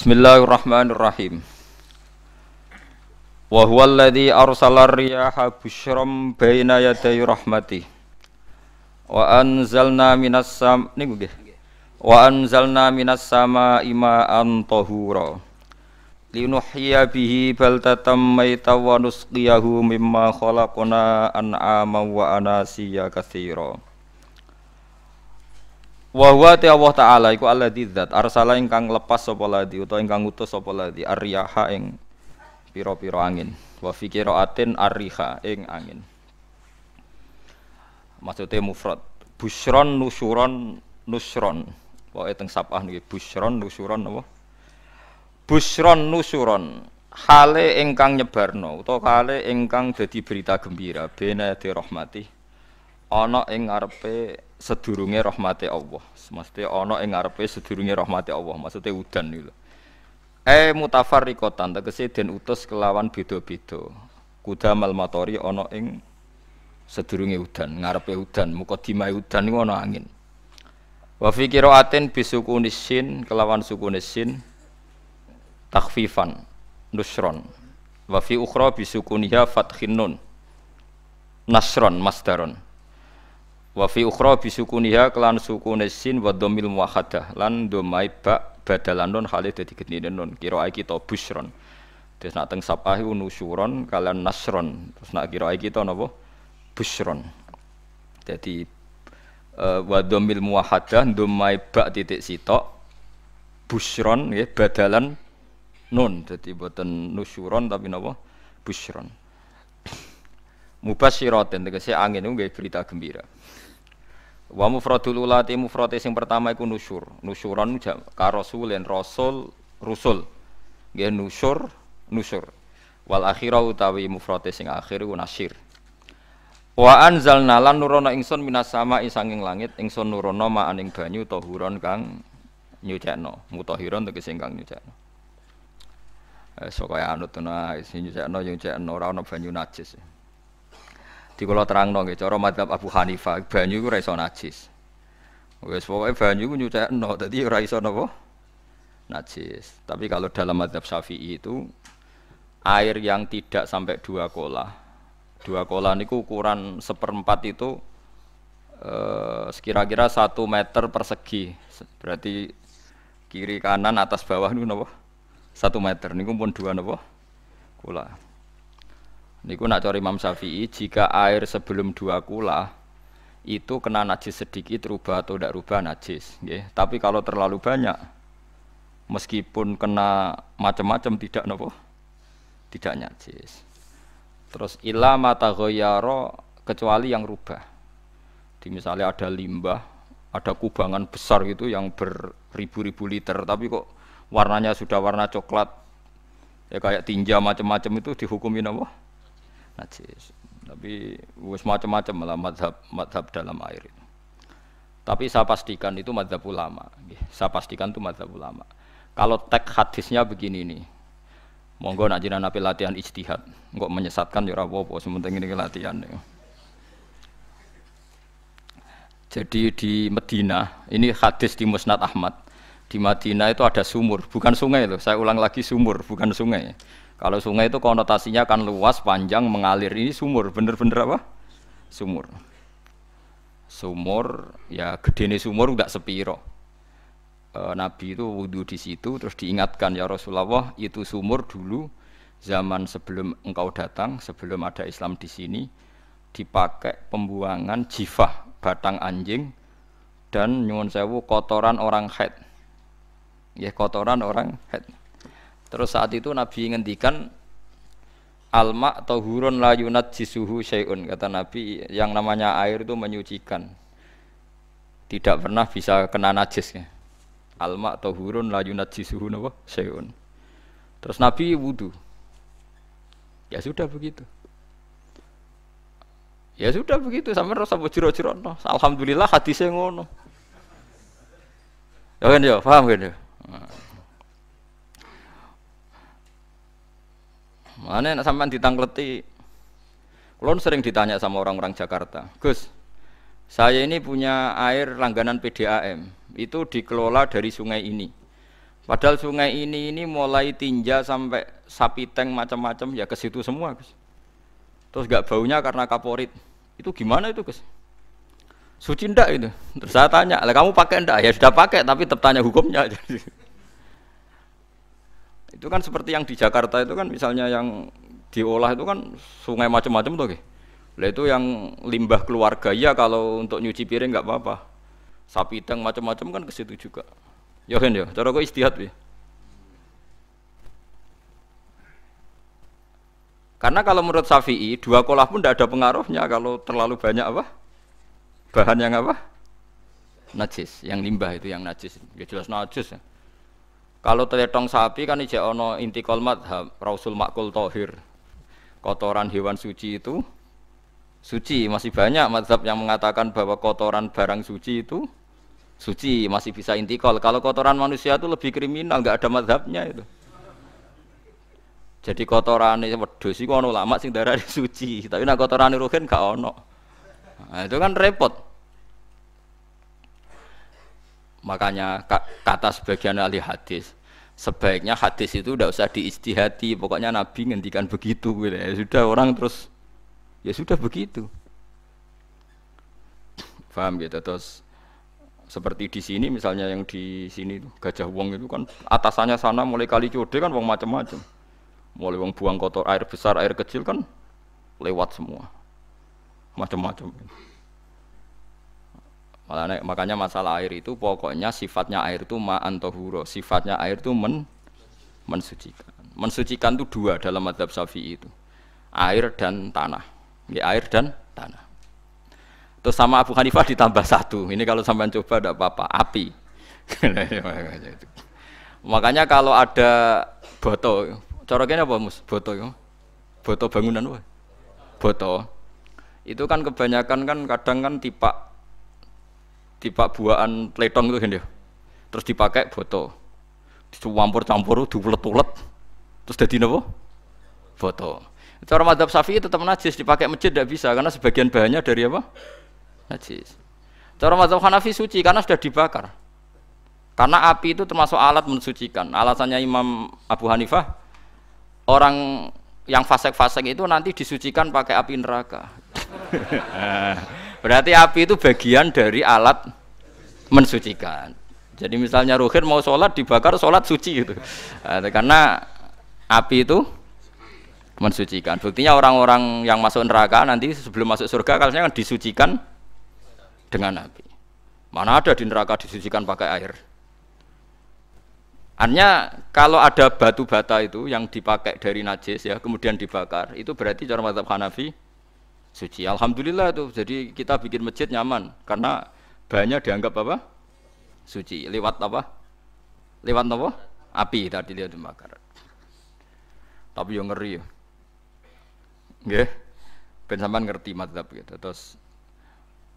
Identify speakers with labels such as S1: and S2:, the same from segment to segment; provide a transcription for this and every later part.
S1: Bismillahirrahmanirrahim. Wa huwa alladzi arsala ar-riyaha busyram baina yaday rahmatih. Wa anzalna minas samaa'i ma'an tahura. Linuhyiya bihi baldatan maytan wa nusqiyahu mimma khalaqna an'aman wa anasiya katsira. Wa huwa Allah Ta'ala iku alladzi dzat arsala ingkang lepas sapa ladzi utawa ingkang ngutus sapa ladzi ar-riyaha ing pira-pira angin wa fi qiraatin ar-riha ing angin. Maksude mufrad busyron nusyuron nusron pokoke teng sapah niki busyron nusyuron apa busyron nusyuron hale ingkang nyebarno utawa hale ingkang dadi berita gembira bena di rahmati ana ing ngarepe sedurunge rahmate Allah. Maksudnya ana ing ngarepe sedurunge rahmate Allah. Maksudnya udan niku. Mutafarriqatan tegese den utus kelawan beda-beda. Kudamal matori ana ing sedurunge udan, ngarepe udan, mukadimah udan niku ana angin. Wa fi qiraatin bisukunis sin kelawan sukunis sin takhfifan nusron. Wa fi ukhra bisukuniha fathin nun nasron masdaron. Wa fi ukhra bisukuniha kelan sukunis sin wa dhammil muwahhadah lan dhammai ba badalan nun hale dadi gendine nun kira kita busyron. Terus nak teng sapah iku nusyuron kalian nasron. Terus nak kira kita napa busyron. Jadi wa dhammil muwahhadah dhammai ba titik sitok busyron nggih badalan nun. Dadi boten nusyuron tapi napa busyron. Mubasyiratin tegese angin niku nggih berita gembira. Wa mufradul ulati mufrate sing pertama iku nusyur. Nusyuron ka rasulin rasul rusul. Nggih nusyur nusyur. Wal akhirah utawi mufrate sing akhir iku nasyir. Wa anzalna lan nurono ingsun minas sama'i sanging langit ingsun nurono ma'aning banyu tahuron kang nyucekno. Mutahhiron tegese ingkang nyucekno. Kaya anut ana sing nyucekno ora ana banyu najis. Di kula terangno nggih cara mazhab Abu Hanifah banyu iku ora iso najis. Wis pokoke banyu iku nyucekno dadi ora iso napa najis. Tapi kalau dalam mazhab Syafi'i itu air yang tidak sampai 2 kolah. 2 kolah niku ukuran 1/4 itu sekira-kira 1 meter persegi. Berarti kiri kanan atas bawah niku napa 1 meter niku pun 2 napa kolah. Niku nak cari Imam Syafi'i jika air sebelum 2 kula itu kena najis sedikit rubah atau tidak rubah najis, nggih. Tapi kalau terlalu banyak meskipun kena macam-macam tidak nopo tidak najis. Terus illa mata ghayyara kecuali yang rubah. Di misalnya ada limbah, ada kubangan besar gitu yang beribu-ribu liter tapi kok warnanya sudah warna coklat ya kayak tinja macam-macam itu dihukumi nopo najis. Tapi wis macam-macam malah madhab dalam air itu. Tapi saya pastikan itu madhab ulama. Saya pastikan itu madhab ulama. Kalau teks hadisnya begini nih, monggo nak jenengan napi latihan ijtihad. Kok menyesatkan ya ora apa-apa, sementing ini latihan. Jadi di Madinah, ini hadis di Musnad Ahmad. Di Madinah itu ada sumur, bukan sungai loh. Saya ulang lagi sumur, bukan sungai. Kalau sungai itu konotasinya kan luas, panjang, mengalir. Ini sumur, bener-bener apa? Sumur. Sumur, ya gedene sumur enggak sepiro. Nabi itu wudu di situ, terus diingatkan ya Rasulullah, itu sumur dulu zaman sebelum engkau datang, sebelum ada Islam di sini, dipakai pembuangan jifah, batang anjing, dan nyuwun sewu kotoran orang haid. Ya kotoran orang haid. Terus saat itu Nabi ngendikan alma tahurun la yunajjisuhu syai'un. Kata Nabi yang namanya air itu menyucikan. Tidak pernah bisa kena najis ya. Alma tahurun la yunajjisuhu syai'un. Terus Nabi wudu. Ya sudah begitu. Ya sudah begitu sampai rasa jero-jero. Alhamdulillah hadisnya ngono. Ya kan ya, paham kan ya? Mana nak sampean ditangkleti. Kulon sering ditanya sama orang-orang Jakarta, Gus, saya ini punya air langganan PDAM, itu dikelola dari sungai ini. Padahal sungai ini mulai tinja sampai sapi tank macam-macam ya ke situ semua, Gus. Terus gak baunya karena kaporit. Itu gimana itu, Gus? Suci ndak itu? Terus saya tanya, "Lah kamu pakai ndak?" Ya sudah pakai, tapi tetap tanya hukumnya. Itu kan seperti yang di Jakarta itu kan misalnya yang diolah itu kan sungai macam-macam tuh, Gus. Lah itu yang limbah keluarga ya kalau untuk nyuci piring nggak apa-apa. Sapi tank macam-macam kan ke situ juga. Ya kan ya, cara kok istihad ya. Karena kalau menurut Syafi'i, dua kolah pun tidak ada pengaruhnya kalau terlalu banyak apa? Bahan yang apa? Najis, yang limbah itu yang najis. Ya jelas najis ya. Kalau teletong sapi kan ijek ono intikal madhab, rausul makul tohir. Kotoran hewan suci itu suci, masih banyak mazhab yang mengatakan bahwa kotoran barang suci itu suci, masih bisa intikal. Kalau kotoran manusia itu lebih kriminal, nggak ada mazhabnya itu. Jadi kotoran wedhus iku ana ulama sing darani suci, tapi nek kotoran ruhin gak ono. Nah, itu kan repot. Makanya kata sebagian ahli hadis, sebaiknya hadis itu tidak usah diijtihadi, pokoknya Nabi ngendikan begitu gitu. Ya sudah orang terus ya sudah begitu. Paham gitu terus seperti di sini misalnya yang di sini Gajah Wong itu kan atasannya sana mulai kali Code kan wong macam-macam. Mulai wong buang kotor air besar, air kecil kan lewat semua. Macam-macam. Makanya masalah air itu pokoknya sifatnya air itu ma'an tahura, sifatnya air itu mensucikan. Mensucikan itu dua dalam mazhab Syafi'i itu. Air dan tanah. Ya, air dan tanah. Terus sama Abu Hanifah ditambah satu. Ini kalau sampean coba tidak apa-apa, api. Makanya kalau ada boto, cara kene apa Mus? Boto ya. Boto bangunan wae. Boto. Itu kan kebanyakan kan kadang kan tipak buahan pletong itu kan dia. Terus dipakai boto. Dicampur-campur diulet-ulet. Terus dadi napa? Boto. Cara mazhab Syafi'i tetap najis, dipakai masjid tidak bisa karena sebagian bahannya dari apa? Najis. Cara mazhab Hanafi suci karena sudah dibakar. Karena api itu termasuk alat mensucikan. Alasannya Imam Abu Hanifah, orang yang fasik-fasik itu nanti disucikan pakai api neraka. Berarti api itu bagian dari alat mensucikan. Jadi misalnya Ruhin mau sholat dibakar, sholat suci gitu. Karena api itu mensucikan. Buktinya orang-orang yang masuk neraka nanti sebelum masuk surga kalanya kan disucikan dengan api. Mana ada di neraka disucikan pakai air. Artinya kalau ada batu bata itu yang dipakai dari najis ya kemudian dibakar itu berarti cara mazhab Hanafi suci. Alhamdulillah tuh. Jadi kita bikin masjid nyaman karena bahannya dianggap apa? Suci. Lewat apa? Lewat apa? Api tadi dia dibakar. Tapi yang ngeri ya. Nggih. Ben sampean ngerti mazhab gitu. Terus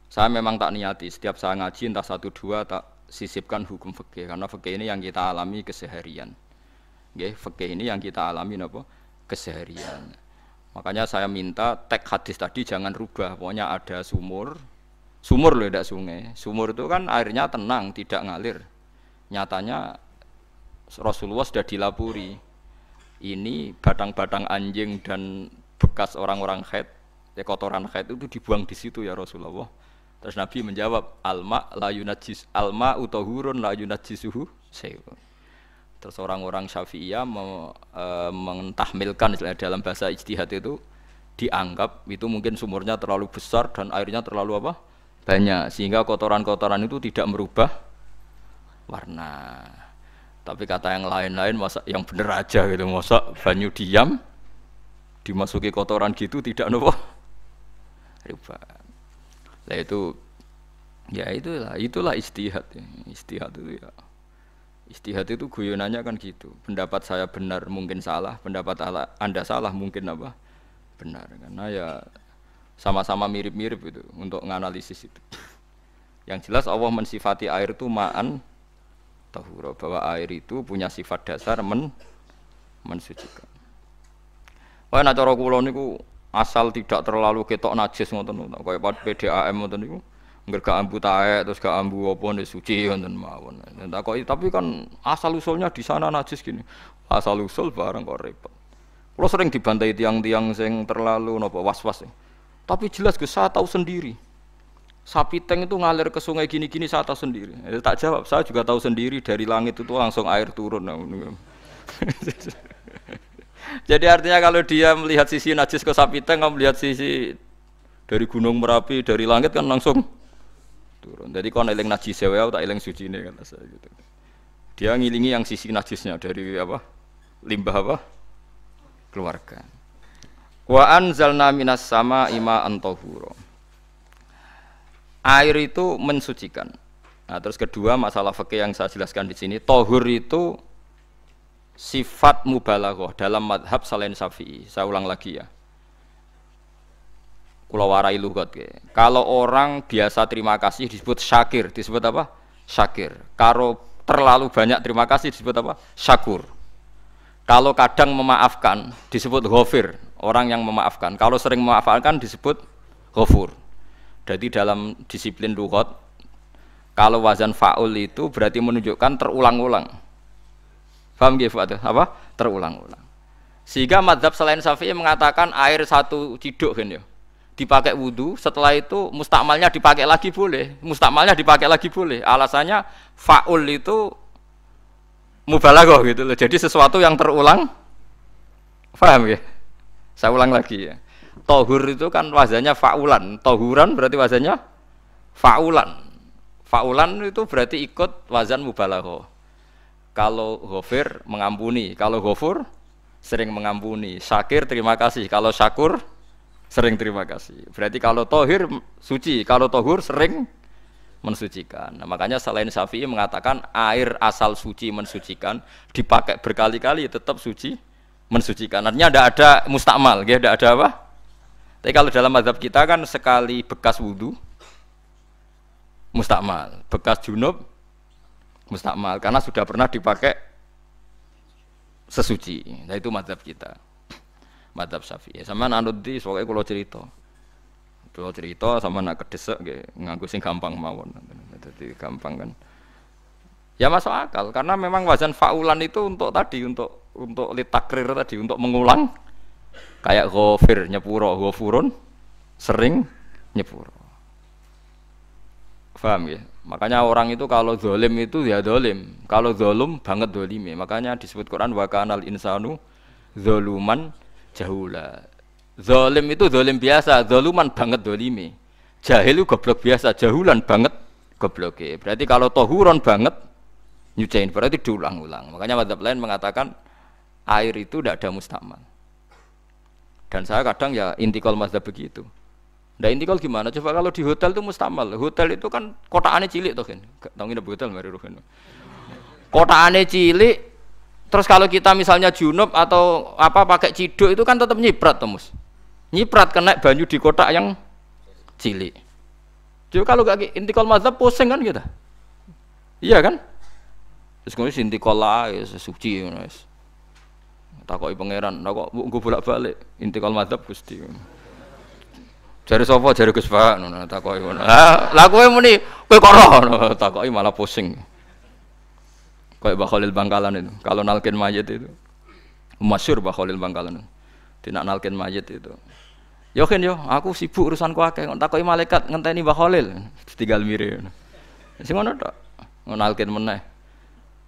S1: saya memang tak niati setiap saya ngaji entah 1 2 tak sisipkan hukum fikih karena fikih ini yang kita alami keseharian. Nggih, fikih ini yang kita alami napa? Keseharian. Makanya saya minta teks hadis tadi jangan rubah. Pokoknya ada sumur loh tidak sungai. Sumur itu kan airnya tenang, tidak ngalir. Nyatanya Rasulullah sudah dilapuri. Ini batang-batang anjing dan bekas orang-orang haid, kotoran haid itu dibuang di situ ya Rasulullah. Terus Nabi menjawab, alma utahurun la yunajjisuhu syai'un. Terus orang-orang Syafi'iyah mentahmilkan dalam bahasa ijtihad itu dianggap itu mungkin sumurnya terlalu besar dan airnya terlalu apa? Banyak sehingga kotoran-kotoran itu tidak merubah warna. Tapi kata yang lain-lain masa yang bener aja gitu, masa banyu diam dimasuki kotoran gitu tidak nopo rubah. Nah itu ya itulah ijtihad ya. Ijtihad itu ya. Ijtihad itu guyonannya kan gitu. Pendapat saya benar mungkin salah, pendapat Anda salah mungkin apa? Benar. Karena ya sama-sama mirip-mirip itu untuk menganalisis itu. Yang jelas Allah mensifati air itu ma'an tahura, bahwa air itu punya sifat dasar mensucikan. Wah nek cara kula niku asal tidak terlalu ketok najis ngoten kaya PDAM ngoten niku Engger gak ambu taek terus gak ambu apa nek suci wonten mawon. Takoki tapi kan asal usulnya di sana najis gini. Asal usul barang kok repot. Kulo sering dibantai tiang-tiang sing terlalu napa was-was. Tapi jelas Gus saya tahu sendiri. Sapi teng itu ngalir ke sungai gini-gini saya tahu sendiri. Tak jawab, saya juga tahu sendiri dari langit itu langsung air turun. Jadi artinya kalau dia melihat sisi najis ke sapi teng, kamu melihat sisi dari gunung Merapi, dari langit kan langsung turun. Jadi kalau eling najis wae tak eling sucine kata saya gitu. Dia ngilingi yang sisi najisnya dari apa? Limbah apa? Keluarga. Wa anzalna minas sama ima antahura. Air itu mensucikan. Nah, terus kedua masalah fikih yang saya jelaskan di sini, tahur itu sifat mubalaghah dalam madhab selain Syafi'i. Saya ulang lagi ya. Kula warai lugat ke. Kalau orang biasa terima kasih disebut syakir, disebut apa? Syakir. Kalau terlalu banyak terima kasih disebut apa? Syakur. Kalau kadang memaafkan disebut ghafir, orang yang memaafkan. Kalau sering memaafkan disebut ghafur. Jadi dalam disiplin lughat kalau wazan fa'ul itu berarti menunjukkan terulang-ulang. Paham nggih Pak? Apa? Terulang-ulang. Sehingga mazhab selain Syafi'i mengatakan air satu ciduk kan ya. Dipakai wudu, setelah itu mustakmalnya dipakai lagi boleh. Mustakmalnya dipakai lagi boleh. Alasannya fa'ul itu mubalaghah gitu loh. Jadi sesuatu yang terulang. Paham ya? Saya ulang lagi ya. Tahur itu kan wazannya fa'ulan. Tahuran berarti wazannya fa'ulan. Fa'ulan itu berarti ikut wazan mubalaghah. Kalau ghafir mengampuni, kalau ghafur sering mengampuni. Syakir terima kasih, kalau syakur sering terima kasih. Berarti kalau tahir suci, kalau tahur sering mensucikan. Nah, makanya selain Syafi'i mengatakan air asal suci mensucikan, dipakai berkali-kali tetap suci mensucikan. Artinya tidak ada mustakmal, tidak ada apa? Tapi kalau dalam mazhab kita kan sekali bekas wudu mustakmal, bekas junub mustakmal karena sudah pernah dipakai sesuci. Nah itu mazhab kita. Mazhab Syafi'i. Sama anut di soalnya kalau cerita sama nak kedesek nganggo sing gampang mawon. Jadi gampang kan. Ya masuk akal karena memang wazan fa'ulan itu untuk tadi untuk litakrir tadi untuk mengulang kayak ghafir nyepuro ghafurun sering nyepuro. Paham ya? Makanya orang itu kalau zalim itu ya zalim, kalau zalum banget zalime. Makanya disebut Quran wa kanal insanu zaluman jahula. Zalim itu zalim biasa, zaluman banget zalime. Jahil itu goblok biasa, jahulan banget gobloke. Berarti kalau tahuron banget nyuciin berarti diulang-ulang. Makanya mazhab lain mengatakan air itu tidak ada mustakmal. Dan saya kadang ya intikal mazhab begitu. Nah intikal gimana? Coba kalau di hotel itu mustakmal. Hotel itu kan kotaannya cilik toh kan. Tahu nggak hotel mari ruhen. Kotaannya cilik. Terus kalau kita misalnya junub atau apa pakai ciduk itu kan tetap nyiprat toh mus. Nyiprat kena banyu di kotak yang cilik. Jadi kalau gak intikal mazhab pusing kan kita. Iya kan? Terus kemudian intikal lah suci guys. Takoki pangeran, kok nggo bolak-balik intikal mazhab Gusti. Jare sapa jare Gus Pak ngono takoki ngono. Lah kowe muni kowe kok roh takoki malah pusing. Kayak Mbah Khalil Bangkalan itu. Kalau nalkin mayit itu masyhur Mbah Khalil Bangkalan. Tidak nalkin mayit itu. Yo kan yo, aku sibuk urusanku akeh. Kok takoki malaikat ngenteni Mbah Khalil. Tinggal mire. Sing ngono tok. Nalkin meneh.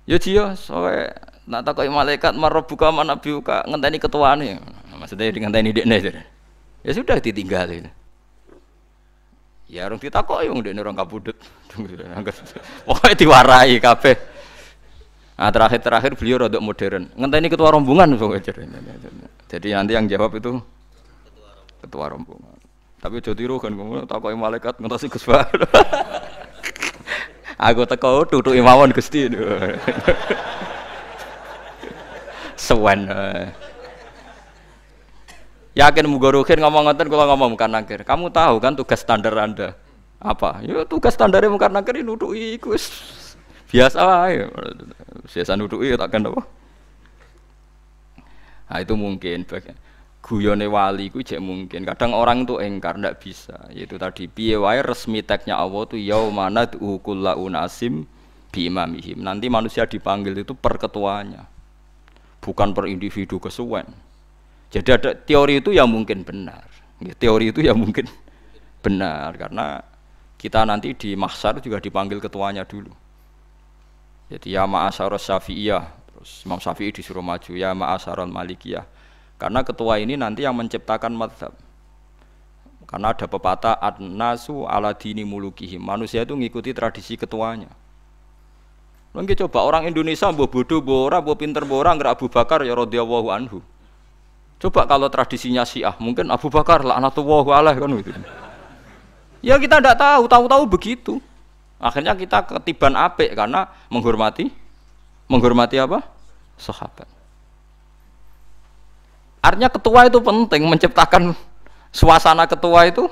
S1: Yo jiyo soe nak takoki malaikat marabbuka manabiuka ngenteni ketuane. Maksudnya ngenteni dekne. Ya sudah ditinggal. Ya orang ditakoki wong dekne orang kabudut. Pokoke diwarai kabeh. Nah, terakhir beliau rodok modern. Ngenteni ketua rombongan pokoknya. Jadi nanti yang jawab itu ketua rombongan. Tapi aja tiru kan ngono takoki malaikat ngentosi Gus Pak. Aku teko tutuki mawon Gusti. Sewen. Yakin Mugorokin ngomong ngoten kula ngomong Mukan Nakir. Kamu tahu kan tugas standar Anda? Apa? Ya tugas standarnya Mukan Nakir nutuki iku biasa wae. Biasa nutuki takkan apa? Nah itu mungkin guyone wali ku jek mungkin. Kadang orang tuh engkar ndak bisa. Yaitu tadi piye wae resmi teknya Allah tuh yaumana kullu unasim bi imamihim. Nanti manusia dipanggil itu per ketuanya. Bukan per individu kesuwen. Jadi ada teori itu yang mungkin benar. Teori itu yang mungkin benar karena kita nanti di mahsyar juga dipanggil ketuanya dulu. Jadi ya ma'asyarus syafi'iyah, terus Imam Syafi'i disuruh maju, ya ma'asyarul malikiyah. Karena ketua ini nanti yang menciptakan mazhab. Karena ada pepatah an-nasu ala dini mulukihim. Manusia itu ngikuti tradisi ketuanya. Mungkin coba orang Indonesia mbok bodoh, mbok ora, mbok pinter, mbok ora nggak Abu Bakar ya radhiyallahu anhu. Coba kalau tradisinya Syiah, mungkin Abu Bakar laknatullah alaih kan gitu. Ya kita tidak tahu begitu. Akhirnya kita ketiban apik karena menghormati apa? Sahabat. Artinya ketua itu penting, menciptakan suasana ketua itu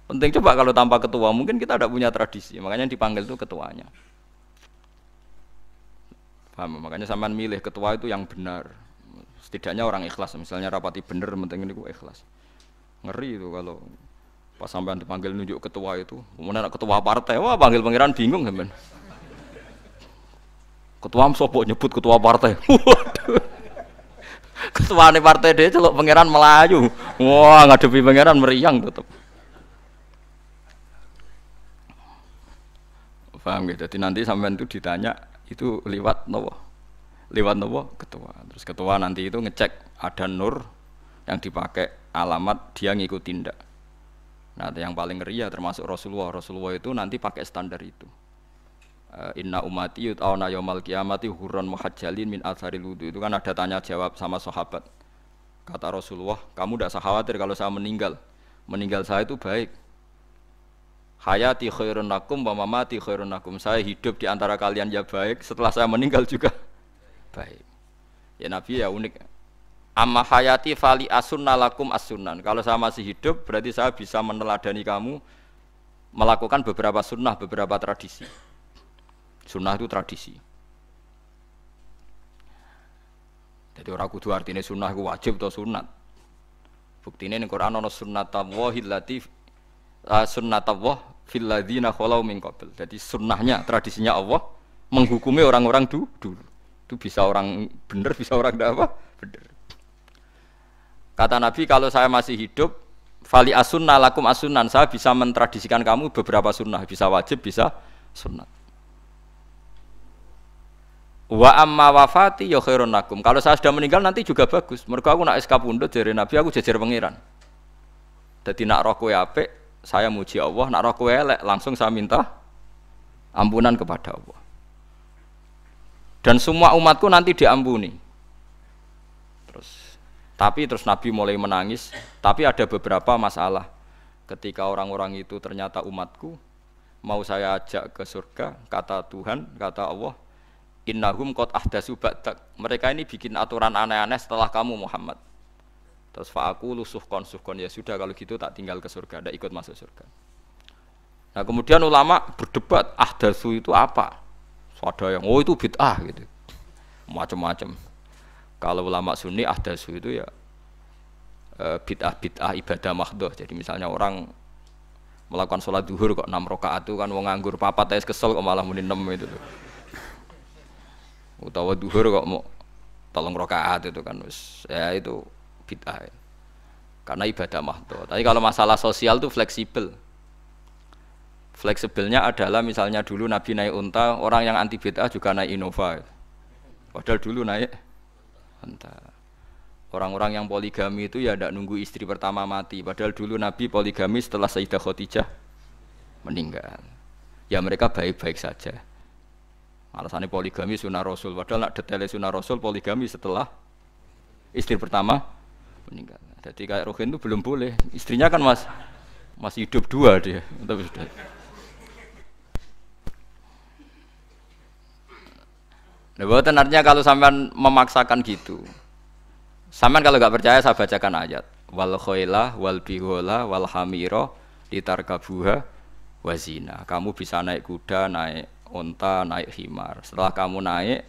S1: penting. Coba kalau tanpa ketua mungkin kita tidak punya tradisi, makanya dipanggil itu ketuanya. Paham? Makanya sampean milih ketua itu yang benar. Setidaknya orang ikhlas, misalnya rapati bener penting ini ikhlas. Ngeri itu kalau pas sampean dipanggil nunjuk ketua itu, kemudian ketua partai, wah panggil pangeran bingung sampean. Ketua sopok nyebut ketua partai. Waduh. Ketua nih partai dia celok pangeran Melayu. Wah ngadepi pangeran meriang tetep. Paham gitu. Jadi nanti sampean itu ditanya itu lewat nopo? Lewat nopo? Ketua. Terus ketua nanti itu ngecek ada nur yang dipakai alamat dia ngikutin ndak. Nah, yang paling ngeri ya termasuk Rasulullah. Rasulullah itu nanti pakai standar itu. Inna umati yut'auna yaumal qiyamati hurran muhajjalin min atharil wudu. Itu kan ada tanya jawab sama sahabat. Kata Rasulullah, kamu tidak usah khawatir kalau saya meninggal. Meninggal saya itu baik. Hayati khairun lakum wa mamati khairun lakum. Saya hidup di antara kalian ya baik, setelah saya meninggal juga baik. Ya Nabi ya unik. Amma hayati fali asunna lakum as-sunan. Kalau saya masih hidup berarti saya bisa meneladani kamu melakukan beberapa sunnah, beberapa tradisi. Sunnah itu tradisi. Jadi orang kudu artinya sunnah itu wajib atau sunat. Buktinya di Quran ada sunnatallahil lati sunnatullah fil ladzina khalau min qabl. Jadi sunnahnya, tradisinya Allah menghukumi orang-orang dulu. Itu bisa orang benar, bisa orang tidak apa? Benar. Kata Nabi, kalau saya masih hidup, fali asunna lakum asunan, saya bisa mentradisikan kamu beberapa sunnah, bisa wajib, bisa sunnat. Wa amma wafati ya khairun lakum. Kalau saya sudah meninggal nanti juga bagus. Mergo aku nak SK pundhut jare Nabi, aku jejer pangeran. Dadi nak roh kowe apik, saya muji Allah, nak roh kowe elek, langsung saya minta ampunan kepada Allah. Dan semua umatku nanti diampuni. Terus Nabi mulai menangis, tapi ada beberapa masalah. Ketika orang-orang itu ternyata umatku, mau saya ajak ke surga, kata Tuhan, kata Allah, innahum qad ahdatsu ba'dak. Mereka ini bikin aturan aneh-aneh setelah kamu Muhammad. Terus fa'aqulu suhqan, ya sudah kalau gitu tak tinggal ke surga, tidak ikut masuk surga. Nah kemudian ulama berdebat, ahdatsu itu apa? Ada yang, oh itu bid'ah gitu, macam-macam. Kalau ulama sunni ahdatsu itu ya bid'ah ibadah mahdhah. Jadi misalnya orang melakukan sholat duhur kok 6 rakaat itu kan wong nganggur papat ae kesel kok malah muni 6 itu loh. Utawa duhur kok mau 3 rakaat itu kan wis ya itu bid'ah. Karena ibadah mahdhah. Tapi kalau masalah sosial itu fleksibel. Fleksibelnya adalah misalnya dulu Nabi naik unta, orang yang anti bid'ah juga naik Innova. Padahal dulu naik unta. Orang-orang yang poligami itu ya tidak nunggu istri pertama mati. Padahal dulu Nabi poligami setelah Sayyidah Khadijah meninggal. Ya mereka baik-baik saja. Alasannya poligami sunnah Rasul. Padahal nak detailnya sunnah Rasul poligami setelah istri pertama meninggal. Jadi kayak Rohin itu belum boleh. Istrinya kan masih hidup 2 dia. Tapi sudah. Nah, bukan artinya kalau sampean memaksakan gitu. Sampean kalau enggak percaya saya bacakan ayat. Wal khailah wal bihola wal hamira litarkabuha wazina. Kamu bisa naik kuda, naik unta, naik himar. Setelah kamu naik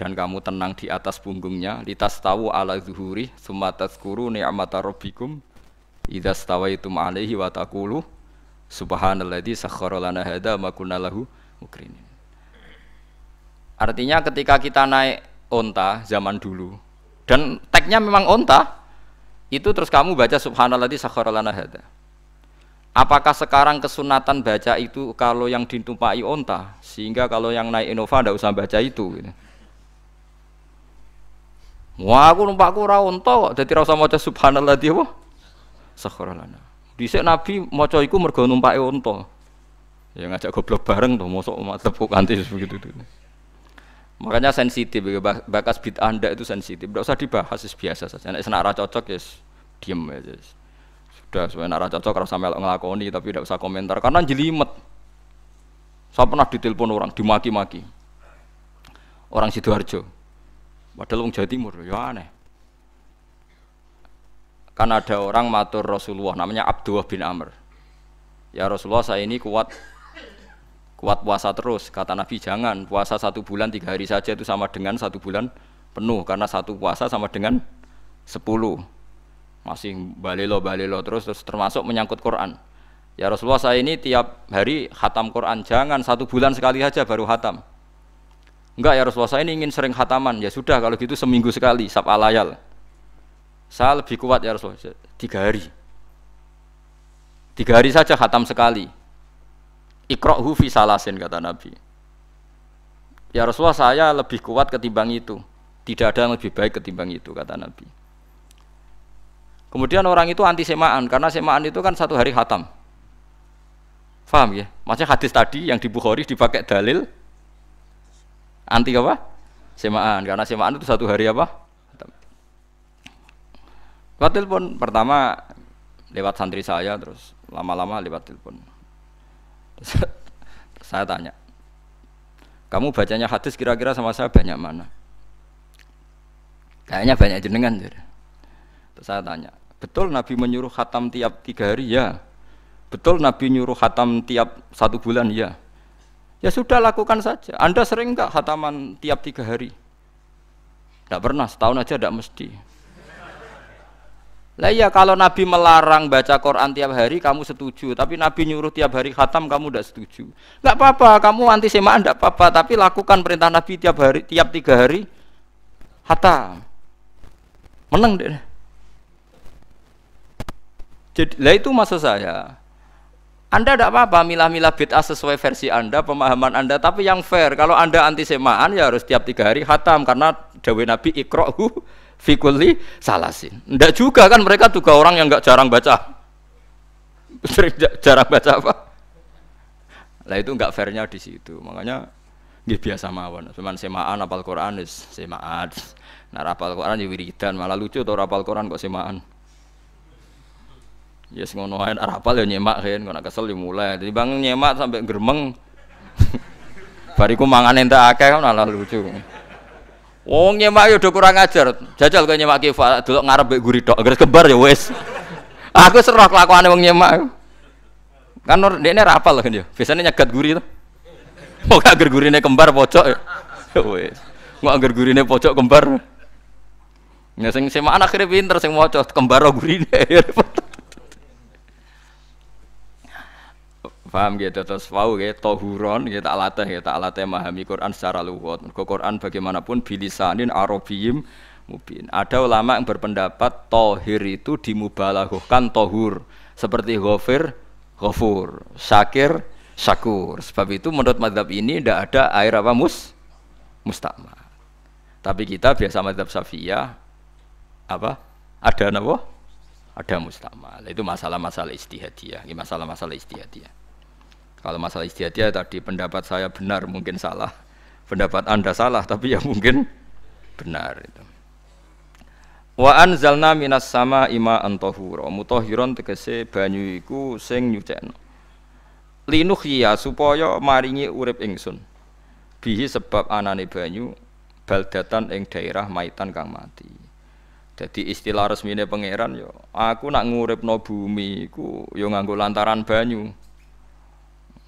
S1: dan kamu tenang di atas punggungnya, litastawu ala zuhuri summa tazkuru ni'mata rabbikum idza stawaitum alaihi wa taqulu subhanalladzi sakhkhara lana hadza ma kunna lahu mukrinin. Artinya ketika kita naik onta zaman dulu dan tagnya memang onta, itu terus kamu baca subhanalladzi sakhkhara lana hadza. Apakah sekarang kesunatan baca itu kalau yang ditumpai onta, sehingga kalau yang naik Innova tidak usah baca itu gitu. Wah, aku numpakku ora onta kok, dadi ora usah maca subhanalladzi apa? Sakhkhara lana. Dhisik Nabi maca iku mergo numpake onta. Ya ngajak goblok bareng to, mosok tepuk kanthi begitu itu. Makanya sensitif, bakas bid'ah ndak itu sensitif, tidak usah dibahas, biasa saja. Nek senak ra cocok ya diem aja. Sudah, sebenarnya ora cocok kalau sampai ngelakoni, tapi tidak usah komentar karena jelimet. Saya pernah ditelepon orang, dimaki-maki orang Sidoarjo, padahal orang Jawa Timur, ya aneh. Kan ada orang matur Rasulullah, namanya Abdullah bin Amr. Ya Rasulullah, saya ini kuat puasa terus. Kata Nabi, jangan puasa 1 bulan 3 hari saja itu sama dengan 1 bulan penuh, karena 1 puasa sama dengan 10. Masih balelo terus termasuk menyangkut Quran. Ya Rasulullah, saya ini tiap hari khatam Quran, jangan 1 bulan sekali saja baru khatam. Enggak ya Rasulullah, saya ini ingin sering khataman. Ya sudah, kalau gitu seminggu sekali, sab'a layal. Saya lebih kuat ya Rasulullah, 3 hari. 3 hari saja khatam sekali. Iqra'hu fi salasin, kata Nabi. Ya Rasulullah, saya lebih kuat ketimbang itu. Tidak ada yang lebih baik ketimbang itu, kata Nabi. Kemudian orang itu anti semaan, karena semaan itu kan 1 hari khatam. Faham ya? Maksudnya hadis tadi yang di Bukhari dipakai dalil anti apa? Semaan, karena semaan itu 1 hari apa? Khatam. Lewat telepon, pertama lewat santri saya, terus lama-lama lewat telepon. Saya tanya, kamu bacanya hadis kira-kira sama saya banyak mana? Kayaknya banyak jenengan. Terus saya tanya, betul Nabi menyuruh khatam tiap 3 hari? Ya. Betul Nabi nyuruh khatam tiap 1 bulan? Ya. Ya sudah, lakukan saja. Anda sering enggak khataman tiap 3 hari? Tidak pernah, setahun aja tidak mesti. Lah iya, kalau Nabi melarang baca Quran tiap hari kamu setuju, tapi Nabi nyuruh tiap hari khatam kamu tidak setuju. Enggak apa-apa, kamu anti semaan enggak apa-apa, tapi lakukan perintah Nabi tiap 3 hari khatam. Menang deh. Jadi, lah itu maksud saya. Anda tidak apa-apa milah-milah bid'ah sesuai versi Anda, pemahaman Anda, tapi yang fair. Kalau Anda anti semaan ya harus tiap 3 hari khatam, karena dawuh Nabi iqra'hu fi kulli salasin. Tidak juga kan, mereka juga orang yang enggak jarang baca. Jarang baca apa? Lah itu enggak fairnya di situ. Makanya nggih biasa mawon. Cuman semaan hafal Quran wis semaan. Nah, hafal Quran ya wiridan, malah lucu to hafal Quran kok semaan. Ya yes, ngono ae hafal ya nyemak kan, kok kesel ya mulai. Jadi bang nyemak sampai geremeng. Bariku mangan entek akeh kan malah lucu. Wong nyemak yo do kurang ajar. Jajal kok nyemak ki delok ngarep mbek guri tok, gres kembar ya wis. Aku serah kelakuane wong nyemak. Kan dekne ra hafal kan yo. Biasane nyegat guri to. Kok agar gurine kembar pojok ya. Wis. Kok agar gurine pojok kembar. Ya sing semaan akhire pinter sing maca kembar gurine. Paham gitu, terus wau gitu, tohuron gitu, tak latih memahami Quran secara lugat. Mergo Quran bagaimanapun bilisanin arabiyyin mubin. Ada ulama yang berpendapat tohir itu dimubalaghahkan tohur, seperti ghafir, ghafur, syakir, syakur. Sebab itu menurut mazhab ini tidak ada air apa mustakmal. Tapi kita biasa mazhab Syafi'iyah apa? Ada apa? Ada mustakmal. Itu masalah-masalah ijtihadiyah, ini masalah-masalah ijtihadiyah. Kalau masalah ijtihadiyah tadi pendapat saya benar, mungkin salah. Pendapat Anda salah, tapi ya mungkin benar itu. Wa anzalna minas sama ima antahura. Mutahhiron tegese banyu iku sing nyucekno. Linuhya supaya maringi urip ingsun. Bihi sebab anane banyu baldatan ing daerah maitan kang mati. Jadi istilah resmine pangeran yo, aku nak nguripno bumi iku yo nganggo lantaran banyu.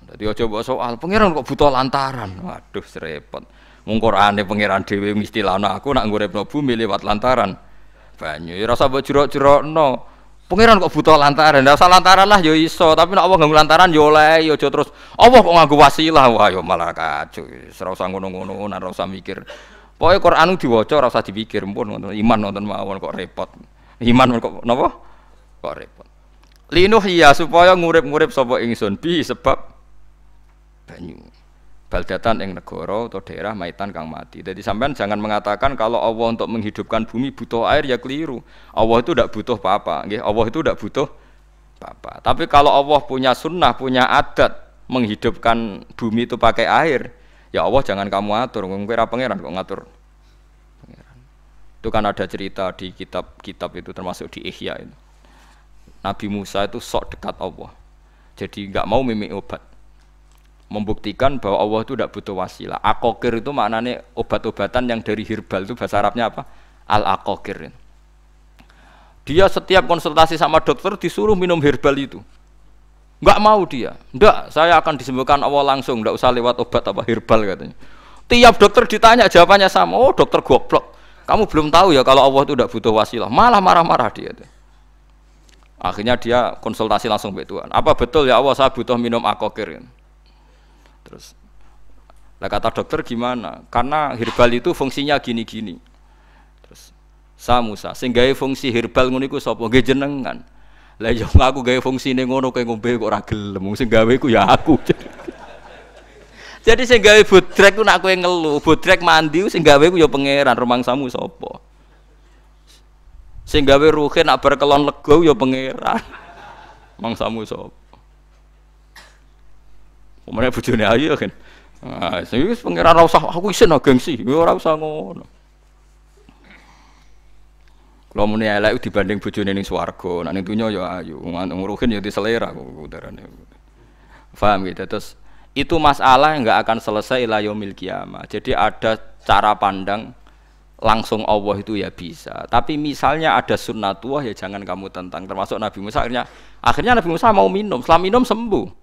S1: Jadi aja mbok soal pangeran kok butuh lantaran. Waduh repot. Mung Qur'ane pangeran dhewe mistilahno aku nak nguripno bumi lewat lantaran banyu. Ya rasa mbok jero-jerokno. Pangeran kok butuh lantaran. Ndak usah lantaran lah ya iso, tapi nek Allah nganggo lantaran ya oleh, ya aja terus Allah kok nganggo wasilah. Wah ya malah kacau. Ora usah ngono-ngono, ora usah mikir. Pokoke Qur'an diwaca ora usah dipikir, pun iman wonten mawon kok repot. Iman kok napa? Kok repot. Linuh ya supaya ngurip-ngurip sapa ingsun bi sebab banyu. Baldatan ing negara atau daerah maitan kang mati. Jadi sampean jangan mengatakan kalau Allah untuk menghidupkan bumi butuh air ya keliru. Allah itu tidak butuh apa-apa, nggih. Allah itu tidak butuh apa-apa. Tapi kalau Allah punya sunnah, punya adat menghidupkan bumi itu pakai air, ya Allah jangan kamu atur. Kira pangeran kok ngatur. Pangeran. Itu kan ada cerita di kitab-kitab itu termasuk di Ihya itu. Nabi Musa itu sok dekat Allah. Jadi enggak mau mimik obat. Membuktikan bahwa Allah itu tidak butuh wasilah. Akokir itu maknanya obat-obatan yang dari herbal itu bahasa Arabnya apa? Al-akokir. Dia setiap konsultasi sama dokter disuruh minum herbal itu. Enggak mau dia. Enggak, saya akan disembuhkan Allah langsung, enggak usah lewat obat apa herbal katanya. Tiap dokter ditanya jawabannya sama. Oh, dokter goblok. Kamu belum tahu ya kalau Allah itu tidak butuh wasilah. Malah marah-marah dia. Akhirnya dia konsultasi langsung ke Tuhan. Apa betul ya Allah saya butuh minum akokir? Terus, lah kata dokter gimana? Karena herbal itu fungsinya gini-gini. Terus, Musa, sing gawe fungsi herbal ngono iku sapa? Nggih jenengan. Lah yo aku gawe fungsine ngono kowe ngombe kok ora gelem. Sing gawe iku ya aku. Jadi sing gawe bodrek ku nak kowe ngelu, bodrek mandi sing gawe ku ya pangeran, rumangsamu sapa? Sing gawe ruhin nak bar kelon lega ya pangeran. Mangsamu sapa? Pemene bojone ayu kan. Ah, sing wis pangeran ora usah aku isin gengsi, ora usah ngono. Kalau muni elek dibanding bojone ning swarga, nek ning donya ya ayu, nguruhin ya diselera kok udarane. Paham gitu. Terus itu masalah yang enggak akan selesai ila yaumil qiyamah. Jadi ada cara pandang langsung Allah itu ya bisa. Tapi misalnya ada sunnatullah ya jangan kamu tentang. Termasuk Nabi Musa akhirnya Nabi Musa mau minum, setelah minum sembuh.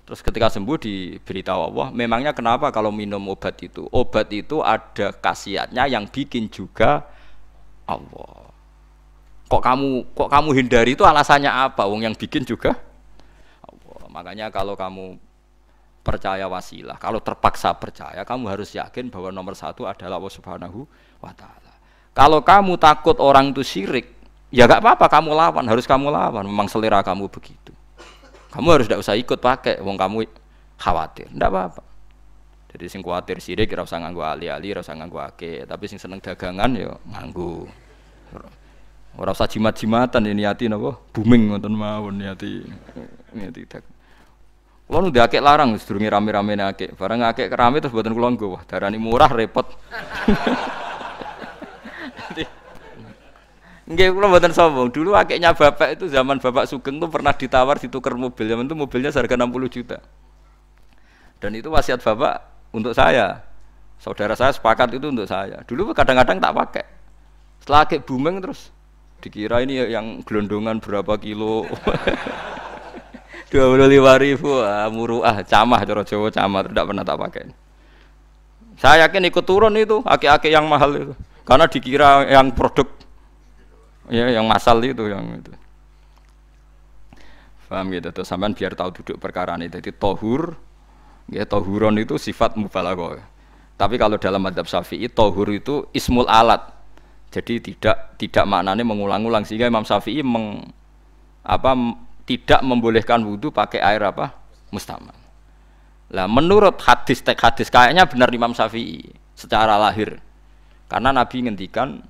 S1: Terus ketika sembuh diberitahu Allah, memangnya kenapa kalau minum obat itu? Obat itu ada khasiatnya yang bikin juga Allah. Kok kamu hindari itu alasannya apa? Wong yang bikin juga Allah. Makanya kalau kamu percaya wasilah, kalau terpaksa percaya, kamu harus yakin bahwa nomor satu adalah Allah Subhanahu wa Ta'ala. Kalau kamu takut orang itu syirik, ya gak apa-apa kamu lawan, harus kamu lawan. Memang selera kamu begitu. Kamu harus tidak usah ikut pakai, wong kamu khawatir, tidak apa-apa. Jadi sing khawatir sirik, ora usah nganggo ali-ali, ora usah nganggo ake. Tapi sing seneng dagangan, ya nganggo. Ora usah jimat-jimatan ini niati napa? Booming ngoten mawon niati dak. Kulo nu diakek larang sedurunge rame-rame akek. Barang akek kerame terus mboten kula nggo. Wah, darani murah repot. Nggih kula mboten sombong. Dulu akeknya bapak itu zaman Bapak Sugeng tuh pernah ditawar ditukar mobil. Zaman itu mobilnya harga 60 juta. Dan itu wasiat bapak untuk saya. Saudara saya sepakat itu untuk saya. Dulu kadang-kadang tak pakai. Setelah akek booming terus dikira ini yang gelondongan berapa kilo. 25.000 muruah camah cara Jawa camah tidak pernah tak pakai. Saya yakin ikut turun itu akek-akek yang mahal itu. Karena dikira yang produk ya yang masal itu yang itu. Paham gitu tuh sampean biar tahu duduk perkara ini. Jadi tohur ya tohuron itu sifat mubalaghah. Tapi kalau dalam mazhab Syafi'i tohur itu ismul alat. Jadi tidak maknanya mengulang-ulang sehingga Imam Syafi'i tidak membolehkan wudu pakai air apa? Mustamal. Lah menurut hadis kayaknya benar Imam Syafi'i secara lahir. Karena Nabi ngendikan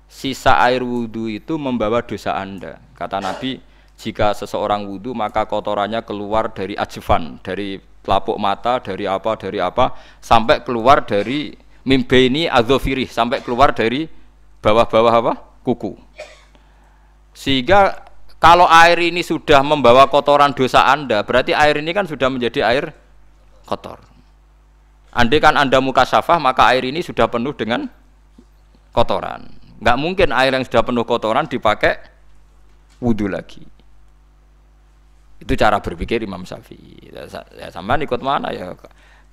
S1: sisa air wudu itu membawa dosa Anda. Kata Nabi, jika seseorang wudu maka kotorannya keluar dari ajfan, dari pelapuk mata, dari apa, sampai keluar dari mimbaini adzofirih, sampai keluar dari bawah-bawah apa? Kuku. Sehingga kalau air ini sudah membawa kotoran dosa Anda, berarti air ini kan sudah menjadi air kotor. Andai kan Anda mukasyafah, maka air ini sudah penuh dengan kotoran. Nggak mungkin air yang sudah penuh kotoran dipakai wudu lagi. Itu cara berpikir Imam Syafi'i. Ya sampean ikut mana ya?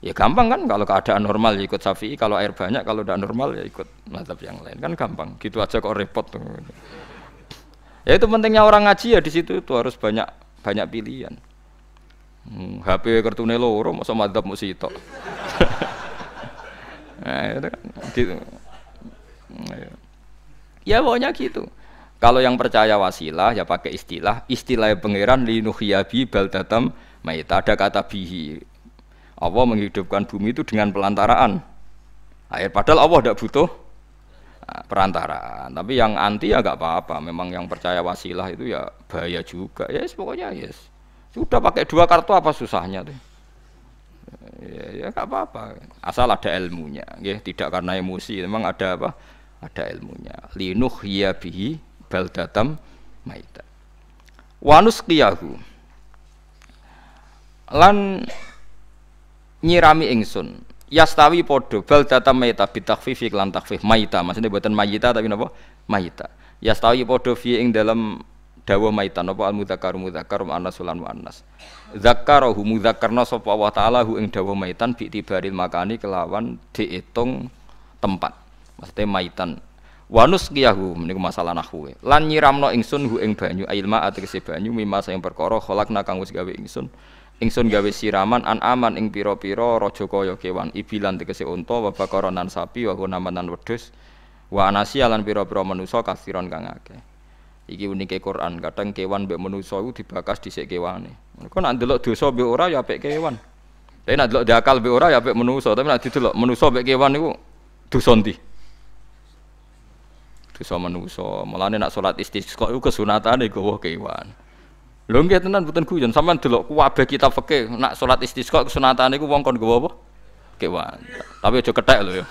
S1: Ya gampang kan kalau keadaan normal ya ikut Syafi'i, kalau air banyak, kalau tidak normal ya ikut mazhab yang lain kan gampang. Gitu aja kok repot tuh. Ya itu pentingnya orang ngaji ya di situ itu harus banyak banyak pilihan. HP kartune loro masa mazhab mesti tok. Nah, itu kan gitu. Ya pokoknya gitu. Kalau yang percaya wasilah ya pakai istilah pangeran linuhyabi baldatam maita, ada kata bihi. Allah menghidupkan bumi itu dengan pelantaraan air. Padahal Allah tidak butuh perantaraan. Tapi yang anti ya nggak apa-apa. Memang yang percaya wasilah itu ya bahaya juga. Yes, pokoknya yes. Sudah pakai 2 kartu apa susahnya tuh? Ya nggak apa-apa. Asal ada ilmunya. Ya, tidak karena emosi. Memang ada apa? Ada ilmunya. Linuhya bihi baldatam maita. Wanus qiyahu. Lan nyirami ingsun yastawi podo baldatam maita bitakfifi lan takfif maita, maksudnya buatan mayita tapi napa maita. Yastawi podo fi ing dalam dawa maita napa al mudzakkar muannas lan muannas. Zakkarahu mudzakarna sapa Allah taala hu ing dawa maitan bi tibaril makani kelawan diitung tempat. Maksudnya maitan. Wanus qiyahu niku masalah nahwu. Lan nyiramno ingsun hu ing banyu ilma ategese banyu mimma sing perkara kholakna kang wis gawe ingsun gawe siraman an aman ing pira-pira raja kaya kewan ibilan tegese unta wa bakaronan sapi wa gunamanan wedhus wa anasi lan pira-pira manusa kasiron kang akeh. Iki unike Quran, kadang kewan mbek manusa iku dibakas dhisik kewane. Kok nek ndelok dosa mbek ora ya apik kewan. Tapi nek ndelok diakal mbek ora ya apik manusa, tapi nek didelok manusa mbek kewan niku dosa ndi? Dosa manusa. Mulane nek salat istisqa iku kesunatane gawa kewan. Lho nggih tenan mboten guyon, sampean delok kabeh kitab fikih nak salat istisqa kesunatane iku wong kon nggawa apa? Kewan. Tapi aja kethek lho ya.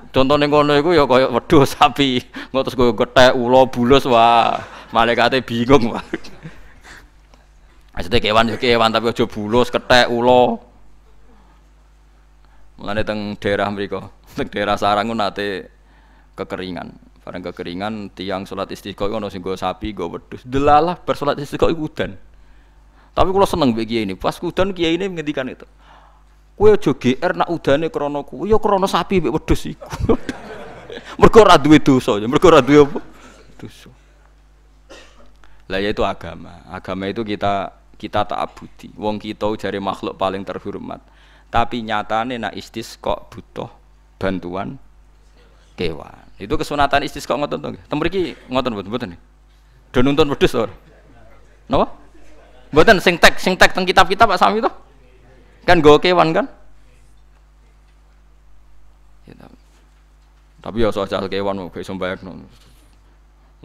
S1: Contone ngono iku ya kaya wedhus sapi, engko terus nggo kethek ula bulus wah, malaikate bingung wah. Maksudnya kewan ya kewan tapi aja bulus, kethek ula. Mulane teng daerah mriku, teng daerah sarang nate kekeringan. Barang kekeringan tiang salat istisqa iku ana sing nggo sapi, nggo wedhus. Delalah bar salat istisqa iku udan. Tapi kula seneng mbek kiai ini. Pas udan kiai ini ngendikan itu. Kowe aja GR nak udane krana kuwi, ya krana sapi mbek wedhus iku. Mergo ora duwe dosa, mergo ora duwe apa? Dosa. Lah ya itu agama. Agama itu kita ta'abudi. Wong kita jare makhluk paling terhormat. Tapi nyatane nak istisqa butuh bantuan kewan. Itu kesunatan istisqa ngoten to nggih. Tem mriki ngoten mboten nggih. Do nuntun wedhus to. Napa? Mboten sing tek teng kitab-kitab Pak Sami to. Kan nggo kewan kan? Ya, tapi ya soal kewan kok iso mbayakno.